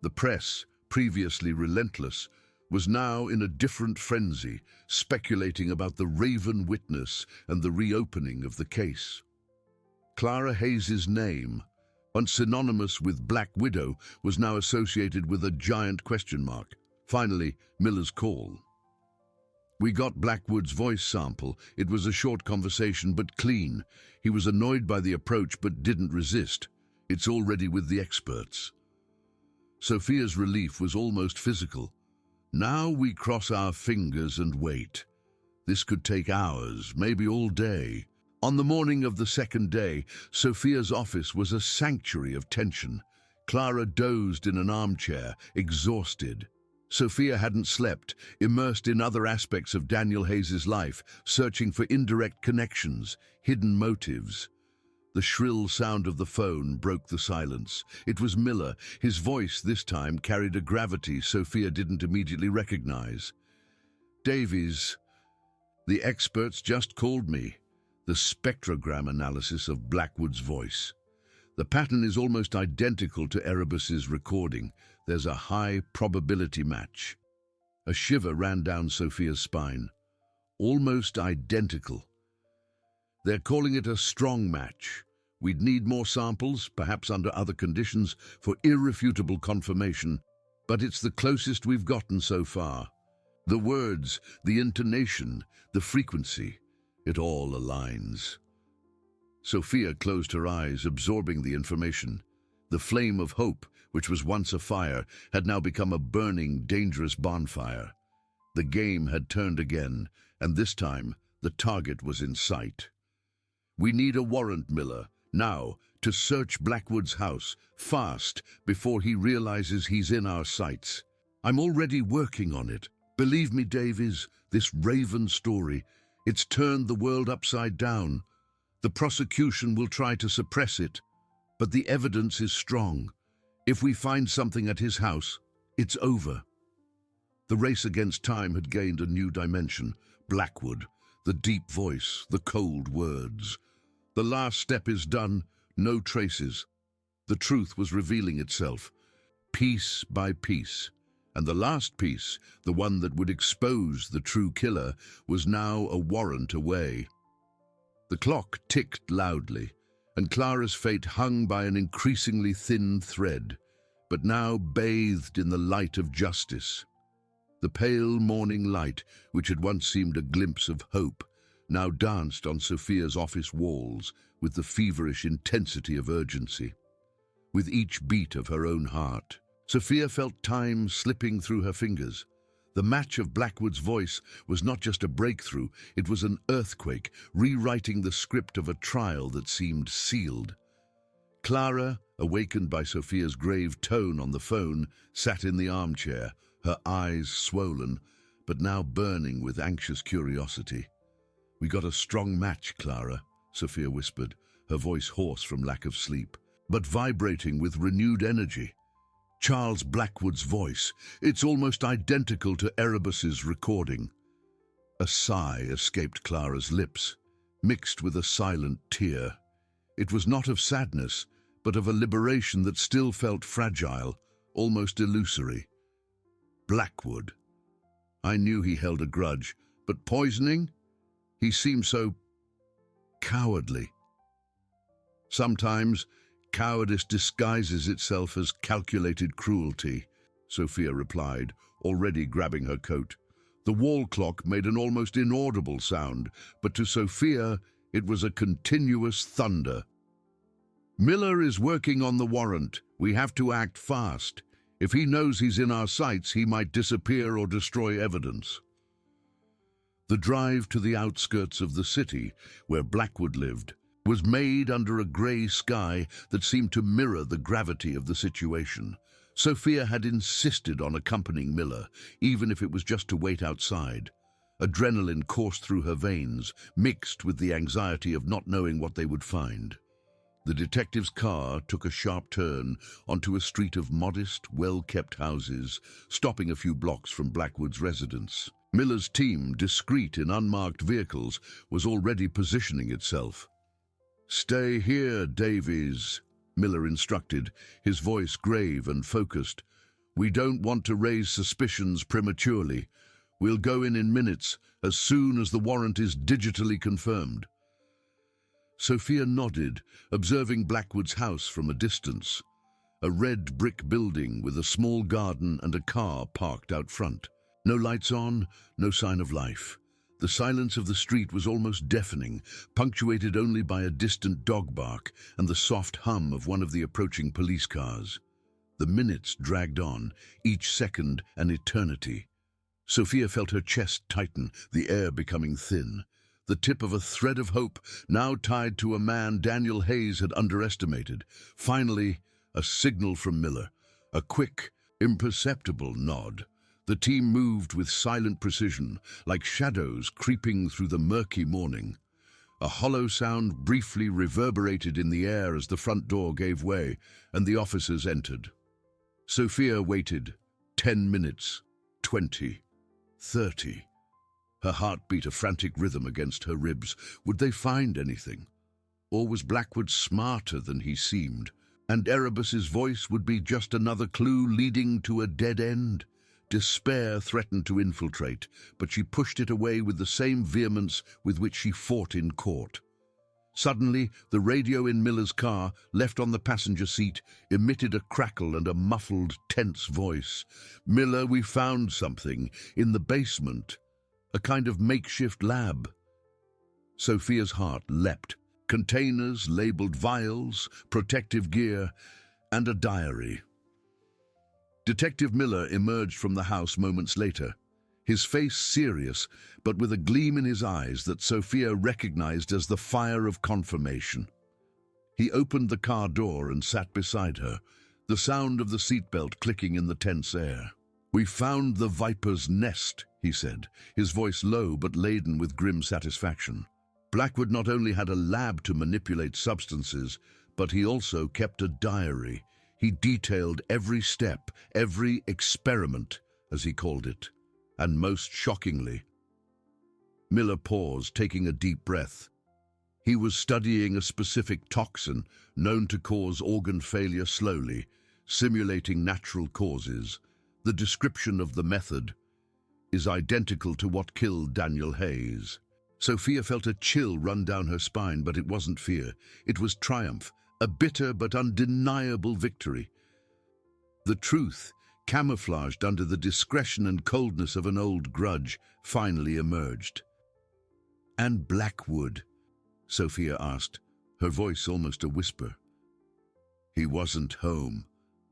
The press, previously relentless, was now in a different frenzy, speculating about the Raven witness and the reopening of the case. Clara Hayes's name, once synonymous with Black Widow, was now associated with a giant question mark. Finally, Miller's call. "We got Blackwood's voice sample. It was a short conversation, but clean. He was annoyed by the approach, but didn't resist. It's already with the experts." Sophia's relief was almost physical. Now we cross our fingers and wait. This could take hours, maybe all day. On the morning of the second day, Sophia's office was a sanctuary of tension. Clara dozed in an armchair, exhausted. Sophia hadn't slept, immersed in other aspects of Daniel Hayes's life, searching for indirect connections, hidden motives. The shrill sound of the phone broke the silence. It was Miller. His voice this time carried a gravity Sophia didn't immediately recognize. "Davies, the experts just called me. The spectrogram analysis of Blackwood's voice. The pattern is almost identical to Erebus's recording. There's a high probability match." A shiver ran down Sophia's spine. Almost identical. "They're calling it a strong match. We'd need more samples, perhaps under other conditions, for irrefutable confirmation, but it's the closest we've gotten so far. The words, the intonation, the frequency, it all aligns." Sophia closed her eyes, absorbing the information. The flame of hope, which was once a fire, had now become a burning, dangerous bonfire. The game had turned again, and this time the target was in sight. "We need a warrant, Miller, now, to search Blackwood's house, fast, before he realizes he's in our sights. I'm already working on it. Believe me, Davies, this Raven story, It's turned the world upside down. The prosecution will try to suppress it, but the evidence is strong. If we find something at his house, it's over. The race against time had gained a new dimension. Blackwood, the deep voice, the cold words. The last step is done, no traces. The truth was revealing itself, piece by piece. And the last piece, the one that would expose the true killer, was now a warrant away. The clock ticked loudly, and Clara's fate hung by an increasingly thin thread, but now bathed in the light of justice. The pale morning light, which had once seemed a glimpse of hope, now danced on Sophia's office walls with the feverish intensity of urgency. With each beat of her own heart, Sophia felt time slipping through her fingers. The match of Blackwood's voice was not just a breakthrough, it was an earthquake, rewriting the script of a trial that seemed sealed. Clara, awakened by Sophia's grave tone on the phone, sat in the armchair, her eyes swollen, but now burning with anxious curiosity. "We got a strong match, Clara," Sophia whispered, her voice hoarse from lack of sleep, but vibrating with renewed energy. Charles Blackwood's voice. It's almost identical to Erebus's recording. A sigh escaped Clara's lips, mixed with a silent tear. It was not of sadness, but of a liberation that still felt fragile, almost illusory. Blackwood. I knew he held a grudge, but poisoning? He seemed so cowardly. Sometimes cowardice disguises itself as calculated cruelty, Sophia replied, already grabbing her coat. The wall clock made an almost inaudible sound, but to Sophia it was a continuous thunder. "Miller is working on the warrant. We have to act fast. If he knows he's in our sights, he might disappear or destroy evidence." The drive to the outskirts of the city, where Blackwood lived, was made under a grey sky that seemed to mirror the gravity of the situation. Sophia had insisted on accompanying Miller, even if it was just to wait outside. Adrenaline coursed through her veins, mixed with the anxiety of not knowing what they would find. The detective's car took a sharp turn onto a street of modest, well-kept houses, stopping a few blocks from Blackwood's residence. Miller's team, discreet in unmarked vehicles, was already positioning itself. "Stay here, Davies," Miller instructed, his voice grave and focused. "We don't want to raise suspicions prematurely. We'll go in minutes, as soon as the warrant is digitally confirmed." Sophia nodded, observing Blackwood's house from a distance. A red brick building with a small garden and a car parked out front. No lights on, no sign of life. The silence of the street was almost deafening, punctuated only by a distant dog bark and the soft hum of one of the approaching police cars. The minutes dragged on, each second an eternity. Sophia felt her chest tighten, the air becoming thin. The tip of a thread of hope, now tied to a man Daniel Hayes had underestimated. Finally, a signal from Miller, a quick, imperceptible nod. The team moved with silent precision, like shadows creeping through the murky morning. A hollow sound briefly reverberated in the air as the front door gave way, and the officers entered. Sophia waited. 10 minutes, 20, 30. Her heart beat a frantic rhythm against her ribs. Would they find anything? Or was Blackwood smarter than he seemed, and Erebus's voice would be just another clue leading to a dead end? Despair threatened to infiltrate, but she pushed it away with the same vehemence with which she fought in court. Suddenly, the radio in Miller's car, left on the passenger seat, emitted a crackle and a muffled, tense voice. "Miller, we found something in the basement. A kind of makeshift lab." Sophia's heart leapt. Containers labeled vials, protective gear, and a diary. Detective Miller emerged from the house moments later, his face serious, but with a gleam in his eyes that Sophia recognized as the fire of confirmation. He opened the car door and sat beside her, the sound of the seatbelt clicking in the tense air. "We found the viper's nest," he said, his voice low but laden with grim satisfaction. Blackwood not only had a lab to manipulate substances, but he also kept a diary. He detailed every step, every experiment, as he called it. And most shockingly, Miller paused, taking a deep breath. He was studying a specific toxin known to cause organ failure slowly, simulating natural causes. The description of the method is identical to what killed Daniel Hayes. Sophia felt a chill run down her spine, but it wasn't fear. It was triumph, a bitter but undeniable victory. The truth, camouflaged under the discretion and coldness of an old grudge, finally emerged. "And Blackwood?" Sophia asked, her voice almost a whisper. "He wasn't home,"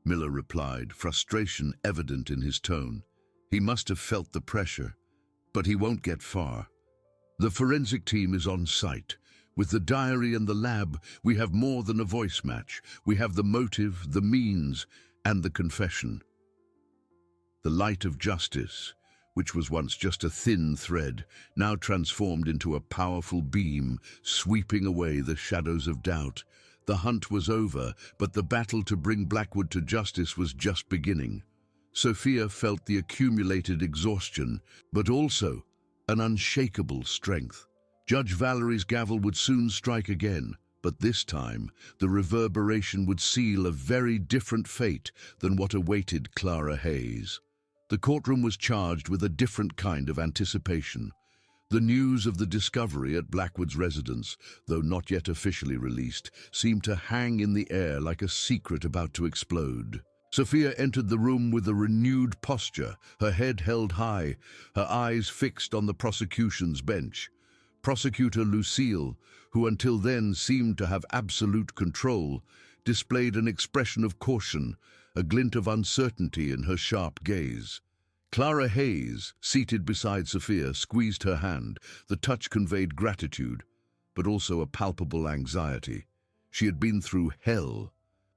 Miller replied, frustration evident in his tone. "He must have felt the pressure, but he won't get far. The forensic team is on site. With the diary and the lab, we have more than a voice match. We have the motive, the means, and the confession." The light of justice, which was once just a thin thread, now transformed into a powerful beam, sweeping away the shadows of doubt. The hunt was over, but the battle to bring Blackwood to justice was just beginning. Sophia felt the accumulated exhaustion, but also an unshakable strength. Judge Valerie's gavel would soon strike again, but this time the reverberation would seal a very different fate than what awaited Clara Hayes. The courtroom was charged with a different kind of anticipation. The news of the discovery at Blackwood's residence, though not yet officially released, seemed to hang in the air like a secret about to explode. Sophia entered the room with a renewed posture, her head held high, her eyes fixed on the prosecution's bench. Prosecutor Lucille, who until then seemed to have absolute control, displayed an expression of caution, a glint of uncertainty in her sharp gaze. Clara Hayes, seated beside Sophia, squeezed her hand. The touch conveyed gratitude, but also a palpable anxiety. She had been through hell,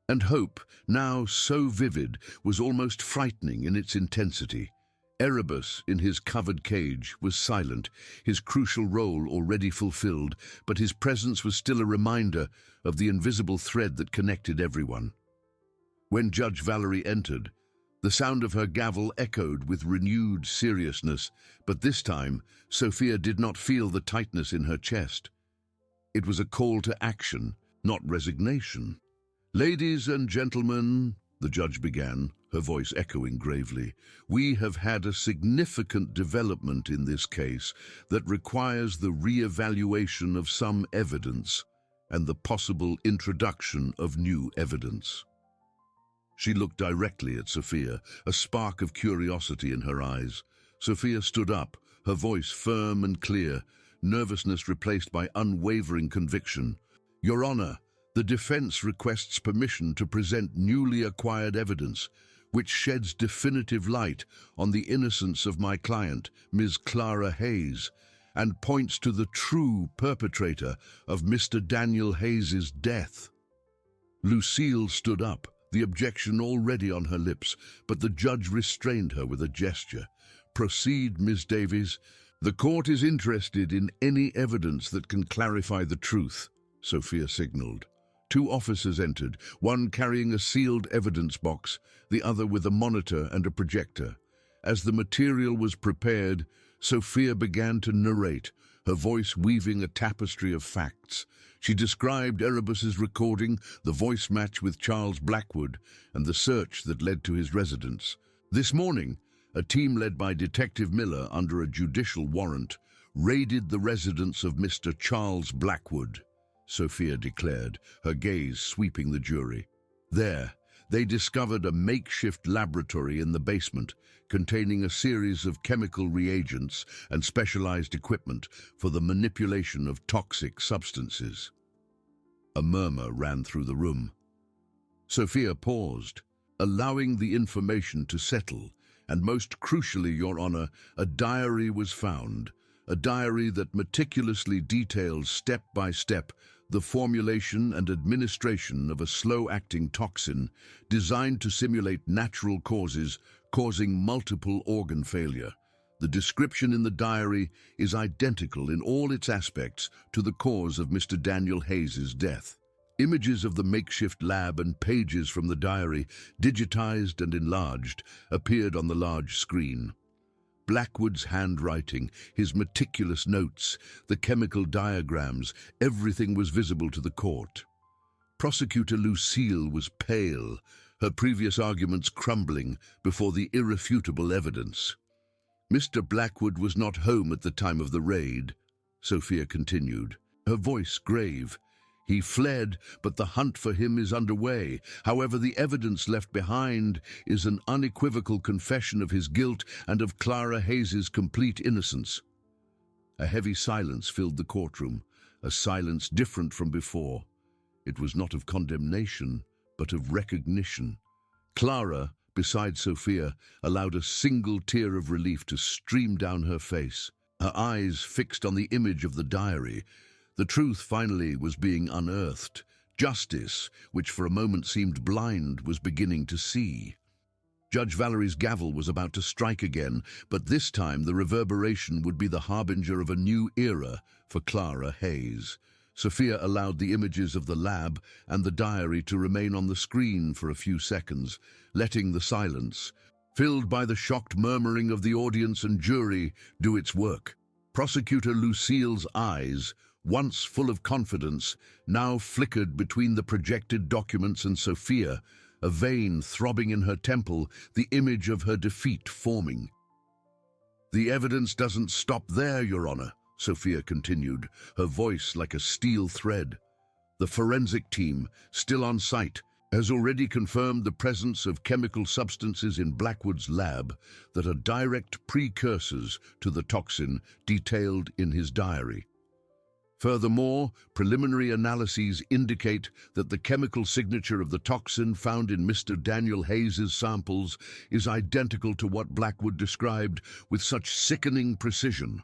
and hope, now so vivid, was almost frightening in its intensity. Erebus, in his covered cage, was silent, his crucial role already fulfilled, but his presence was still a reminder of the invisible thread that connected everyone. When Judge Valerie entered, the sound of her gavel echoed with renewed seriousness, but this time Sophia did not feel the tightness in her chest. It was a call to action, not resignation. "Ladies and gentlemen," the judge began, her voice echoing gravely, "we have had a significant development in this case that requires the re-evaluation of some evidence and the possible introduction of new evidence." She looked directly at Sophia, a spark of curiosity in her eyes. Sophia stood up, her voice firm and clear, nervousness replaced by unwavering conviction. "Your Honor, the defense requests permission to present newly acquired evidence, which sheds definitive light on the innocence of my client, Ms. Clara Hayes, and points to the true perpetrator of Mr. Daniel Hayes's death." Lucille stood up, the objection already on her lips, but the judge restrained her with a gesture. "Proceed, Ms. Davies. The court is interested in any evidence that can clarify the truth," Sophia signaled. Two officers entered, one carrying a sealed evidence box, the other with a monitor and a projector. As the material was prepared, Sophia began to narrate, her voice weaving a tapestry of facts. She described Erebus's recording, the voice match with Charles Blackwood, and the search that led to his residence. "This morning, a team led by Detective Miller under a judicial warrant raided the residence of Mr. Charles Blackwood," Sophia declared, her gaze sweeping the jury. "There, they discovered a makeshift laboratory in the basement containing a series of chemical reagents and specialized equipment for the manipulation of toxic substances." A murmur ran through the room. Sophia paused, allowing the information to settle, and most crucially, Your Honor, a diary was found, a diary that meticulously details step by step the formulation and administration of a slow-acting toxin designed to simulate natural causes, causing multiple organ failure. The description in the diary is identical in all its aspects to the cause of Mr. Daniel Hayes's death. Images of the makeshift lab and pages from the diary, digitized and enlarged, appeared on the large screen. Blackwood's handwriting, his meticulous notes, the chemical diagrams, everything was visible to the court. Prosecutor Lucille was pale, her previous arguments crumbling before the irrefutable evidence. Mr. Blackwood was not home at the time of the raid, Sophia continued, her voice grave. He fled, but the hunt for him is underway. However, the evidence left behind is an unequivocal confession of his guilt and of Clara Hayes's complete innocence. A heavy silence filled the courtroom, a silence different from before. It was not of condemnation, but of recognition. Clara, beside Sophia, allowed a single tear of relief to stream down her face, her eyes fixed on the image of the diary. The truth finally was being unearthed. Justice, which for a moment seemed blind, was beginning to see. Judge Valerie's gavel was about to strike again, but this time the reverberation would be the harbinger of a new era for Clara Hayes. Sophia allowed the images of the lab and the diary to remain on the screen for a few seconds, letting the silence, filled by the shocked murmuring of the audience and jury, do its work. Prosecutor Lucille's eyes, once full of confidence, now flickered between the projected documents and Sophia, a vein throbbing in her temple, the image of her defeat forming. "The evidence doesn't stop there, Your Honor," Sophia continued, her voice like a steel thread. "The forensic team, still on site, has already confirmed the presence of chemical substances in Blackwood's lab that are direct precursors to the toxin detailed in his diary. Furthermore, preliminary analyses indicate that the chemical signature of the toxin found in Mr. Daniel Hayes's samples is identical to what Blackwood described with such sickening precision."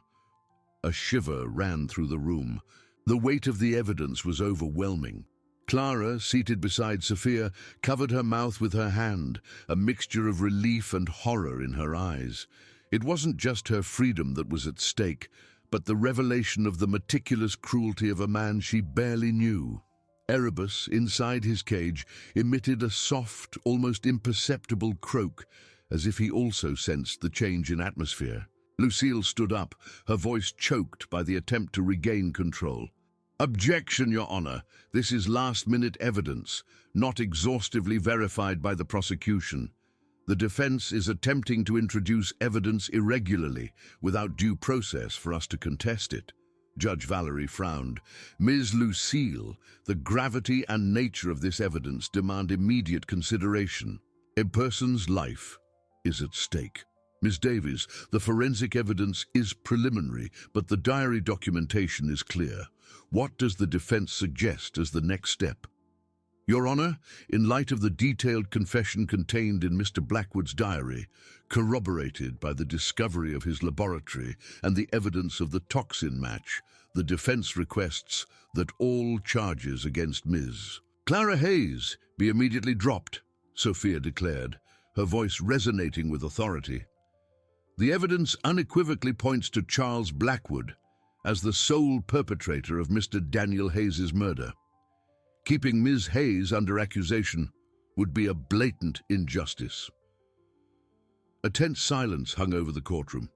A shiver ran through the room. The weight of the evidence was overwhelming. Clara, seated beside Sophia, covered her mouth with her hand, a mixture of relief and horror in her eyes. It wasn't just her freedom that was at stake, but the revelation of the meticulous cruelty of a man she barely knew. Erebus, inside his cage, emitted a soft, almost imperceptible croak, as if he also sensed the change in atmosphere. Lucille stood up, her voice choked by the attempt to regain control. "Objection, Your Honor. This is last-minute evidence, not exhaustively verified by the prosecution. The defense is attempting to introduce evidence irregularly, without due process for us to contest it." Judge Valerie frowned. "Ms. Lucille, the gravity and nature of this evidence demand immediate consideration. A person's life is at stake. Ms. Davies, the forensic evidence is preliminary, but the diary documentation is clear. What does the defense suggest as the next step?" "Your Honor, in light of the detailed confession contained in Mr. Blackwood's diary, corroborated by the discovery of his laboratory and the evidence of the toxin match, the defense requests that all charges against Ms. Clara Hayes be immediately dropped," Sophia declared, her voice resonating with authority. "The evidence unequivocally points to Charles Blackwood as the sole perpetrator of Mr. Daniel Hayes's murder. Keeping Ms. Hayes under accusation would be a blatant injustice." A tense silence hung over the courtroom.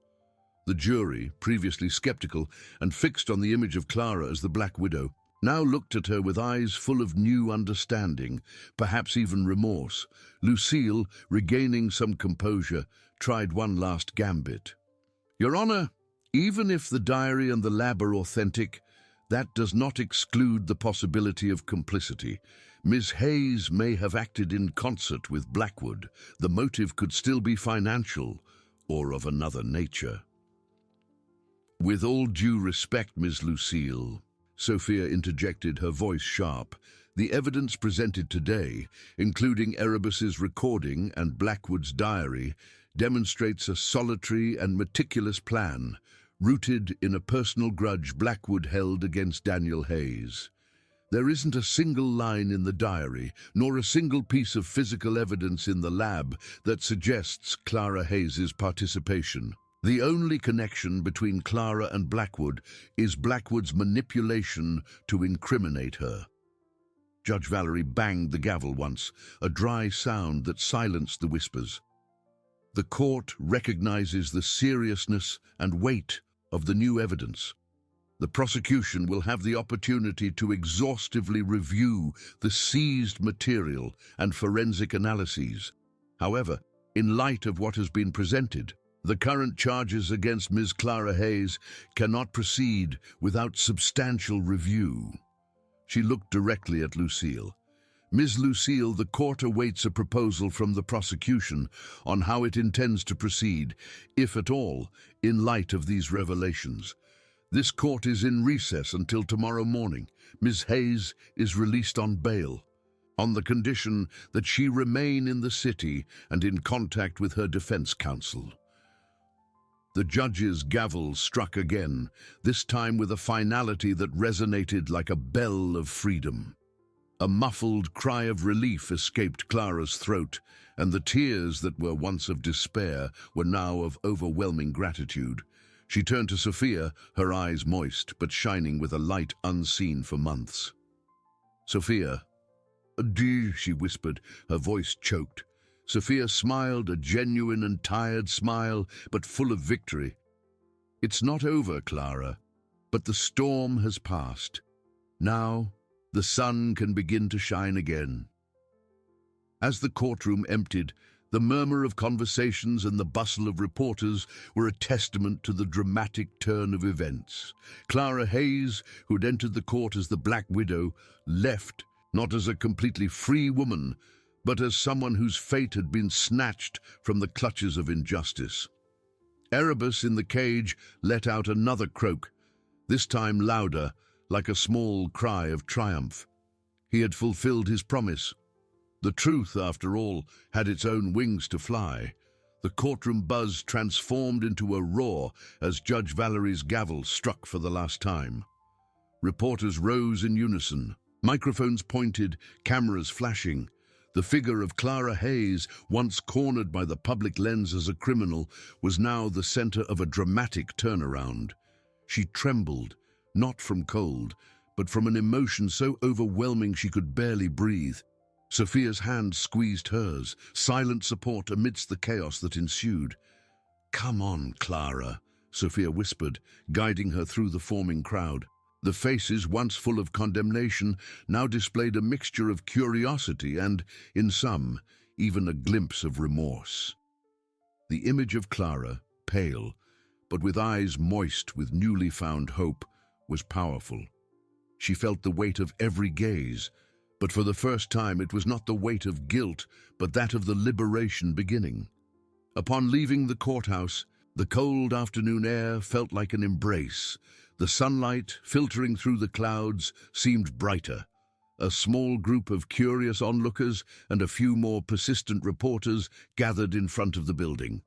The jury, previously skeptical and fixed on the image of Clara as the Black Widow, now looked at her with eyes full of new understanding, perhaps even remorse. Lucille, regaining some composure, tried one last gambit. "Your Honor, even if the diary and the lab are authentic, that does not exclude the possibility of complicity. Ms. Hayes may have acted in concert with Blackwood. The motive could still be financial or of another nature." "With all due respect, Ms. Lucille," Sophia interjected, her voice sharp, "the evidence presented today, including Erebus's recording and Blackwood's diary, demonstrates a solitary and meticulous plan, rooted in a personal grudge Blackwood held against Daniel Hayes. There isn't a single line in the diary, nor a single piece of physical evidence in the lab that suggests Clara Hayes's participation. The only connection between Clara and Blackwood is Blackwood's manipulation to incriminate her. Judge Valerie banged the gavel once, a dry sound that silenced the whispers. The court recognizes the seriousness and weight of the new evidence. The prosecution will have the opportunity to exhaustively review the seized material and forensic analyses. However, in light of what has been presented, the current charges against Ms. Clara Hayes cannot proceed without substantial review. She looked directly at Lucille. Ms. Lucille, the court awaits a proposal from the prosecution on how it intends to proceed, if at all, in light of these revelations. This court is in recess until tomorrow morning. Ms. Hayes is released on bail, on the condition that she remain in the city and in contact with her defense counsel. The judge's gavel struck again, this time with a finality that resonated like a bell of freedom. A muffled cry of relief escaped Clara's throat, and the tears that were once of despair were now of overwhelming gratitude. She turned to Sophia, her eyes moist, but shining with a light unseen for months. "Sophia, adieu," she whispered, her voice choked. Sophia smiled, a genuine and tired smile, but full of victory. "It's not over, Clara, but the storm has passed. Now, the sun can begin to shine again." As the courtroom emptied, the murmur of conversations and the bustle of reporters were a testament to the dramatic turn of events. Clara Hayes, who had entered the court as the Black Widow, left not as a completely free woman, but as someone whose fate had been snatched from the clutches of injustice. Erebus in the cage let out another croak, this time louder, like a small cry of triumph. He had fulfilled his promise. The truth, after all, had its own wings to fly. The courtroom buzz transformed into a roar as Judge Valerie's gavel struck for the last time. Reporters rose in unison, microphones pointed, cameras flashing. The figure of Clara Hayes, once cornered by the public lens as a criminal, was now the center of a dramatic turnaround. She trembled, not from cold, but from an emotion so overwhelming she could barely breathe. Sophia's hand squeezed hers, silent support amidst the chaos that ensued. "Come on, Clara," Sophia whispered, guiding her through the forming crowd. The faces, once full of condemnation, now displayed a mixture of curiosity and, in some, even a glimpse of remorse. The image of Clara, pale, but with eyes moist with newly found hope, was powerful. She felt the weight of every gaze, but for the first time it was not the weight of guilt, but that of the liberation beginning. Upon leaving the courthouse, the cold afternoon air felt like an embrace. The sunlight, filtering through the clouds, seemed brighter. A small group of curious onlookers and a few more persistent reporters gathered in front of the building.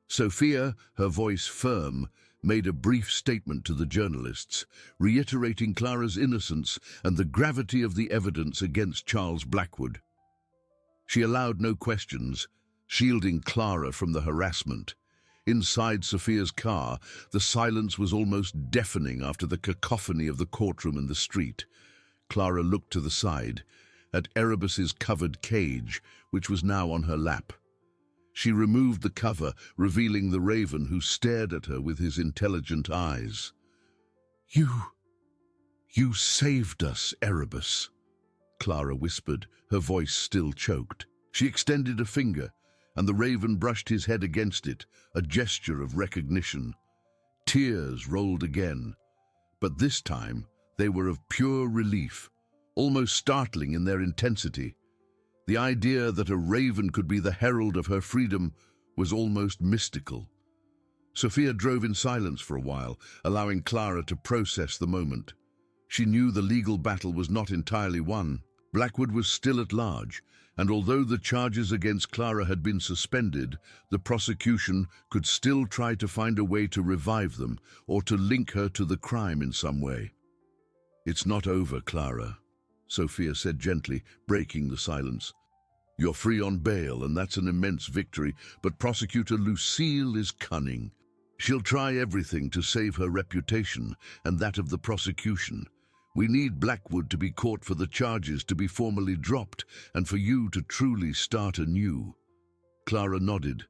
Sophia, her voice firm, made a brief statement to the journalists, reiterating Clara's innocence and the gravity of the evidence against Charles Blackwood. She allowed no questions, shielding Clara from the harassment. Inside Sophia's car, the silence was almost deafening after the cacophony of the courtroom and the street. Clara looked to the side, at Erebus's covered cage, which was now on her lap. She removed the cover, revealing the raven who stared at her with his intelligent eyes. You saved us, Erebus," Clara whispered, her voice still choked. She extended a finger, and the raven brushed his head against it, a gesture of recognition. Tears rolled again, but this time they were of pure relief, almost startling in their intensity. The idea that a raven could be the herald of her freedom was almost mystical. Sophia drove in silence for a while, allowing Clara to process the moment. She knew the legal battle was not entirely won. Blackwood was still at large, and although the charges against Clara had been suspended, the prosecution could still try to find a way to revive them or to link her to the crime in some way. "It's not over, Clara," Sophia said gently, breaking the silence. You're free on bail, and that's an immense victory, but Prosecutor Lucille is cunning. She'll try everything to save her reputation and that of the prosecution. We need Blackwood to be caught for the charges to be formally dropped and for you to truly start anew. Clara nodded,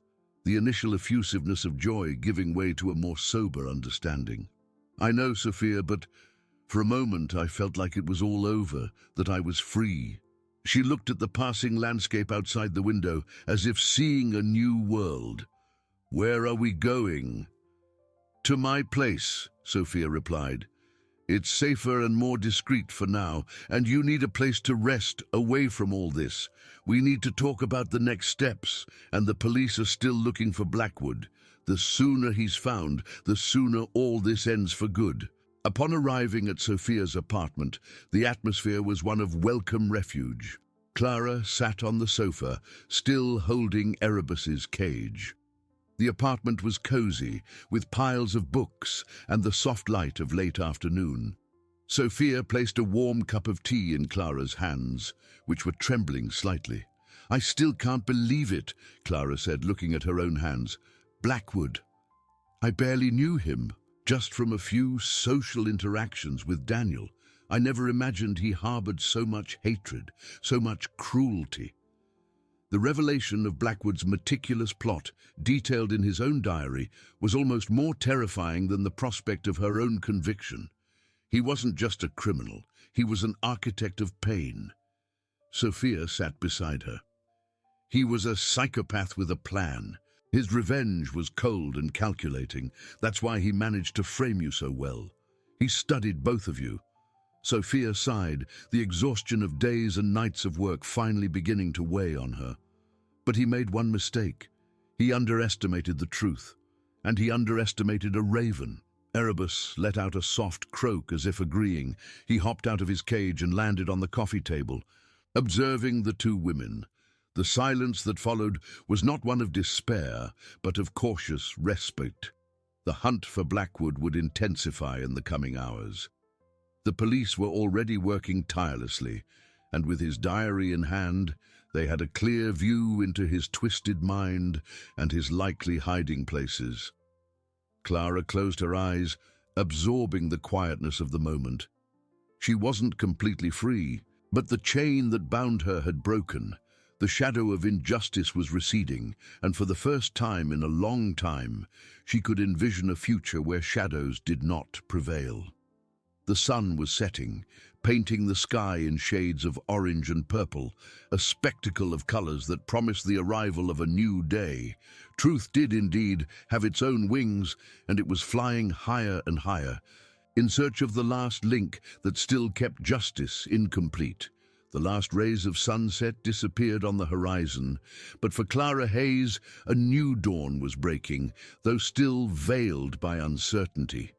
the initial effusiveness of joy giving way to a more sober understanding. I know, Sophia, but for a moment I felt like it was all over, that I was free. She looked at the passing landscape outside the window, as if seeing a new world. Where are we going? To my place, Sophia replied. It's safer and more discreet for now, and you need a place to rest away from all this. We need to talk about the next steps, and the police are still looking for Blackwood. The sooner he's found, the sooner all this ends for good. Upon arriving at Sophia's apartment, the atmosphere was one of welcome refuge. Clara sat on the sofa, still holding Erebus's cage. The apartment was cozy, with piles of books and the soft light of late afternoon. Sophia placed a warm cup of tea in Clara's hands, which were trembling slightly. I still can't believe it, Clara said, looking at her own hands. Blackwood. I barely knew him, just from a few social interactions with Daniel. I never imagined he harbored so much hatred, so much cruelty. The revelation of Blackwood's meticulous plot, detailed in his own diary, was almost more terrifying than the prospect of her own conviction. He wasn't just a criminal, he was an architect of pain. Sophia sat beside her. He was a psychopath with a plan. His revenge was cold and calculating. That's why he managed to frame you so well. He studied both of you. Sophia sighed, the exhaustion of days and nights of work finally beginning to weigh on her. But he made one mistake. He underestimated the truth, and he underestimated a raven. Erebus let out a soft croak as if agreeing. He hopped out of his cage and landed on the coffee table, observing the two women. The silence that followed was not one of despair, but of cautious respite. The hunt for Blackwood would intensify in the coming hours. The police were already working tirelessly, and with his diary in hand, they had a clear view into his twisted mind and his likely hiding places. Clara closed her eyes, absorbing the quietness of the moment. She wasn't completely free, but the chain that bound her had broken. The shadow of injustice was receding, and for the first time in a long time, she could envision a future where shadows did not prevail. The sun was setting, painting the sky in shades of orange and purple, a spectacle of colors that promised the arrival of a new day. Truth did indeed have its own wings, and it was flying higher and higher, in search of the last link that still kept justice incomplete. The last rays of sunset disappeared on the horizon, but for Clara Hayes, a new dawn was breaking, though still veiled by uncertainty.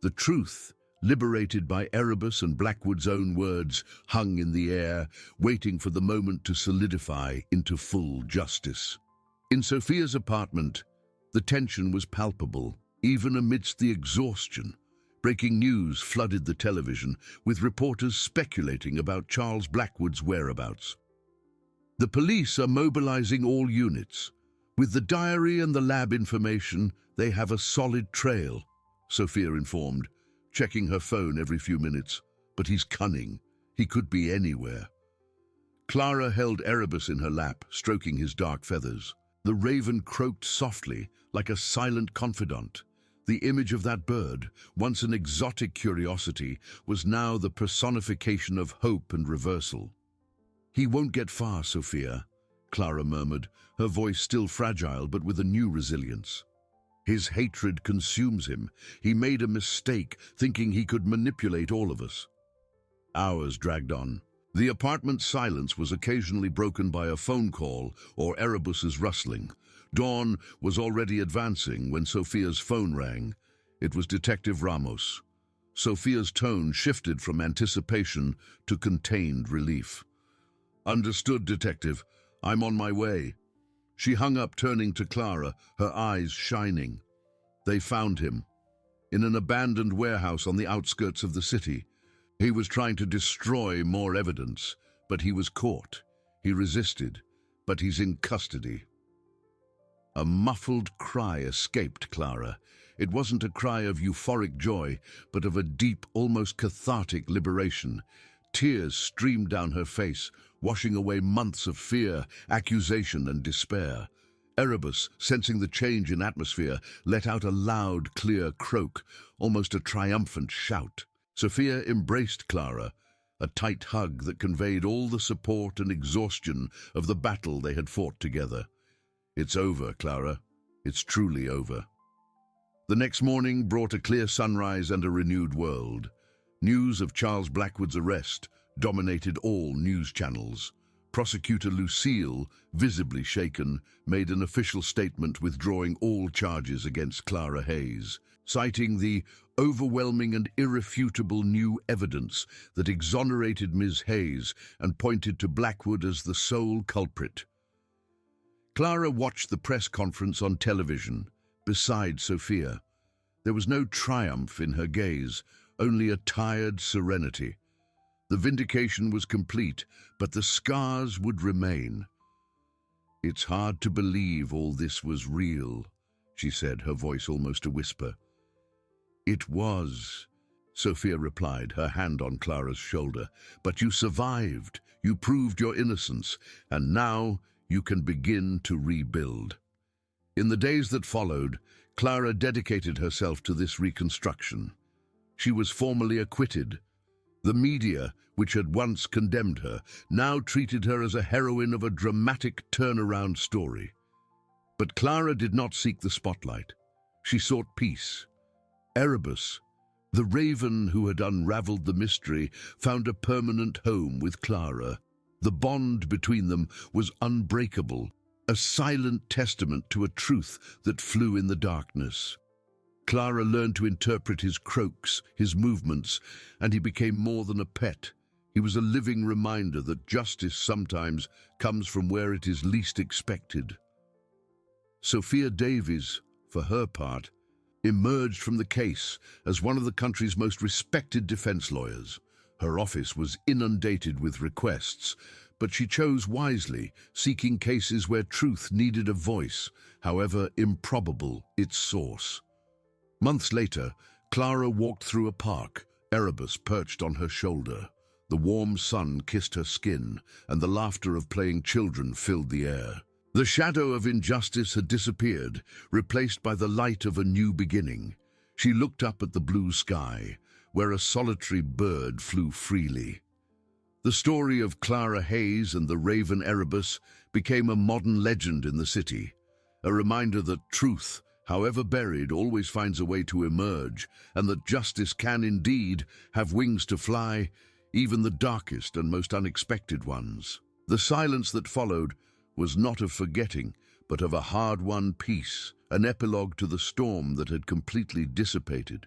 The truth, liberated by Erebus and Blackwood's own words, hung in the air, waiting for the moment to solidify into full justice. In Sophia's apartment, the tension was palpable, even amidst the exhaustion. Breaking news flooded the television, with reporters speculating about Charles Blackwood's whereabouts. The police are mobilizing all units. With the diary and the lab information, they have a solid trail, Sophia informed, checking her phone every few minutes. But he's cunning. He could be anywhere. Clara held Erebus in her lap, stroking his dark feathers. The raven croaked softly, like a silent confidant. The image of that bird, once an exotic curiosity, was now the personification of hope and reversal. He won't get far, Sophia, Clara murmured, her voice still fragile but with a new resilience. His hatred consumes him. He made a mistake, thinking he could manipulate all of us. Hours dragged on. The apartment's silence was occasionally broken by a phone call or Erebus's rustling. Dawn was already advancing when Sophia's phone rang. It was Detective Ramos. Sophia's tone shifted from anticipation to contained relief. "Understood, Detective. I'm on my way." She hung up, turning to Clara, her eyes shining. They found him in an abandoned warehouse on the outskirts of the city. He was trying to destroy more evidence, but he was caught. He resisted, but he's in custody. A muffled cry escaped Clara. It wasn't a cry of euphoric joy, but of a deep, almost cathartic liberation. Tears streamed down her face, washing away months of fear, accusation, and despair. Erebus, sensing the change in atmosphere, let out a loud, clear croak, almost a triumphant shout. Sophia embraced Clara, a tight hug that conveyed all the support and exhaustion of the battle they had fought together. "It's over, Clara. It's truly over." The next morning brought a clear sunrise and a renewed world. News of Charles Blackwood's arrest dominated all news channels. Prosecutor Lucille, visibly shaken, made an official statement withdrawing all charges against Clara Hayes, citing the overwhelming and irrefutable new evidence that exonerated Ms. Hayes and pointed to Blackwood as the sole culprit. Clara watched the press conference on television, beside Sophia. There was no triumph in her gaze, only a tired serenity. The vindication was complete, but the scars would remain. "It's hard to believe all this was real," she said, her voice almost a whisper. "It was," Sophia replied, her hand on Clara's shoulder. "But you survived, you proved your innocence, and now you can begin to rebuild." In the days that followed, Clara dedicated herself to this reconstruction. She was formally acquitted. The media, which had once condemned her, now treated her as a heroine of a dramatic turnaround story. But Clara did not seek the spotlight. She sought peace. Erebus, the raven who had unraveled the mystery, found a permanent home with Clara. The bond between them was unbreakable, a silent testament to a truth that flew in the darkness. Clara learned to interpret his croaks, his movements, and he became more than a pet. He was a living reminder that justice sometimes comes from where it is least expected. Sophia Davies, for her part, emerged from the case as one of the country's most respected defense lawyers. Her office was inundated with requests, but she chose wisely, seeking cases where truth needed a voice, however improbable its source. Months later, Clara walked through a park, Erebus perched on her shoulder. The warm sun kissed her skin, and the laughter of playing children filled the air. The shadow of injustice had disappeared, replaced by the light of a new beginning. She looked up at the blue sky, where a solitary bird flew freely. The story of Clara Hayes and the raven Erebus became a modern legend in the city, a reminder that truth, however buried, always finds a way to emerge, and that justice can indeed have wings to fly, even the darkest and most unexpected ones. The silence that followed was not of forgetting, but of a hard-won peace, an epilogue to the storm that had completely dissipated.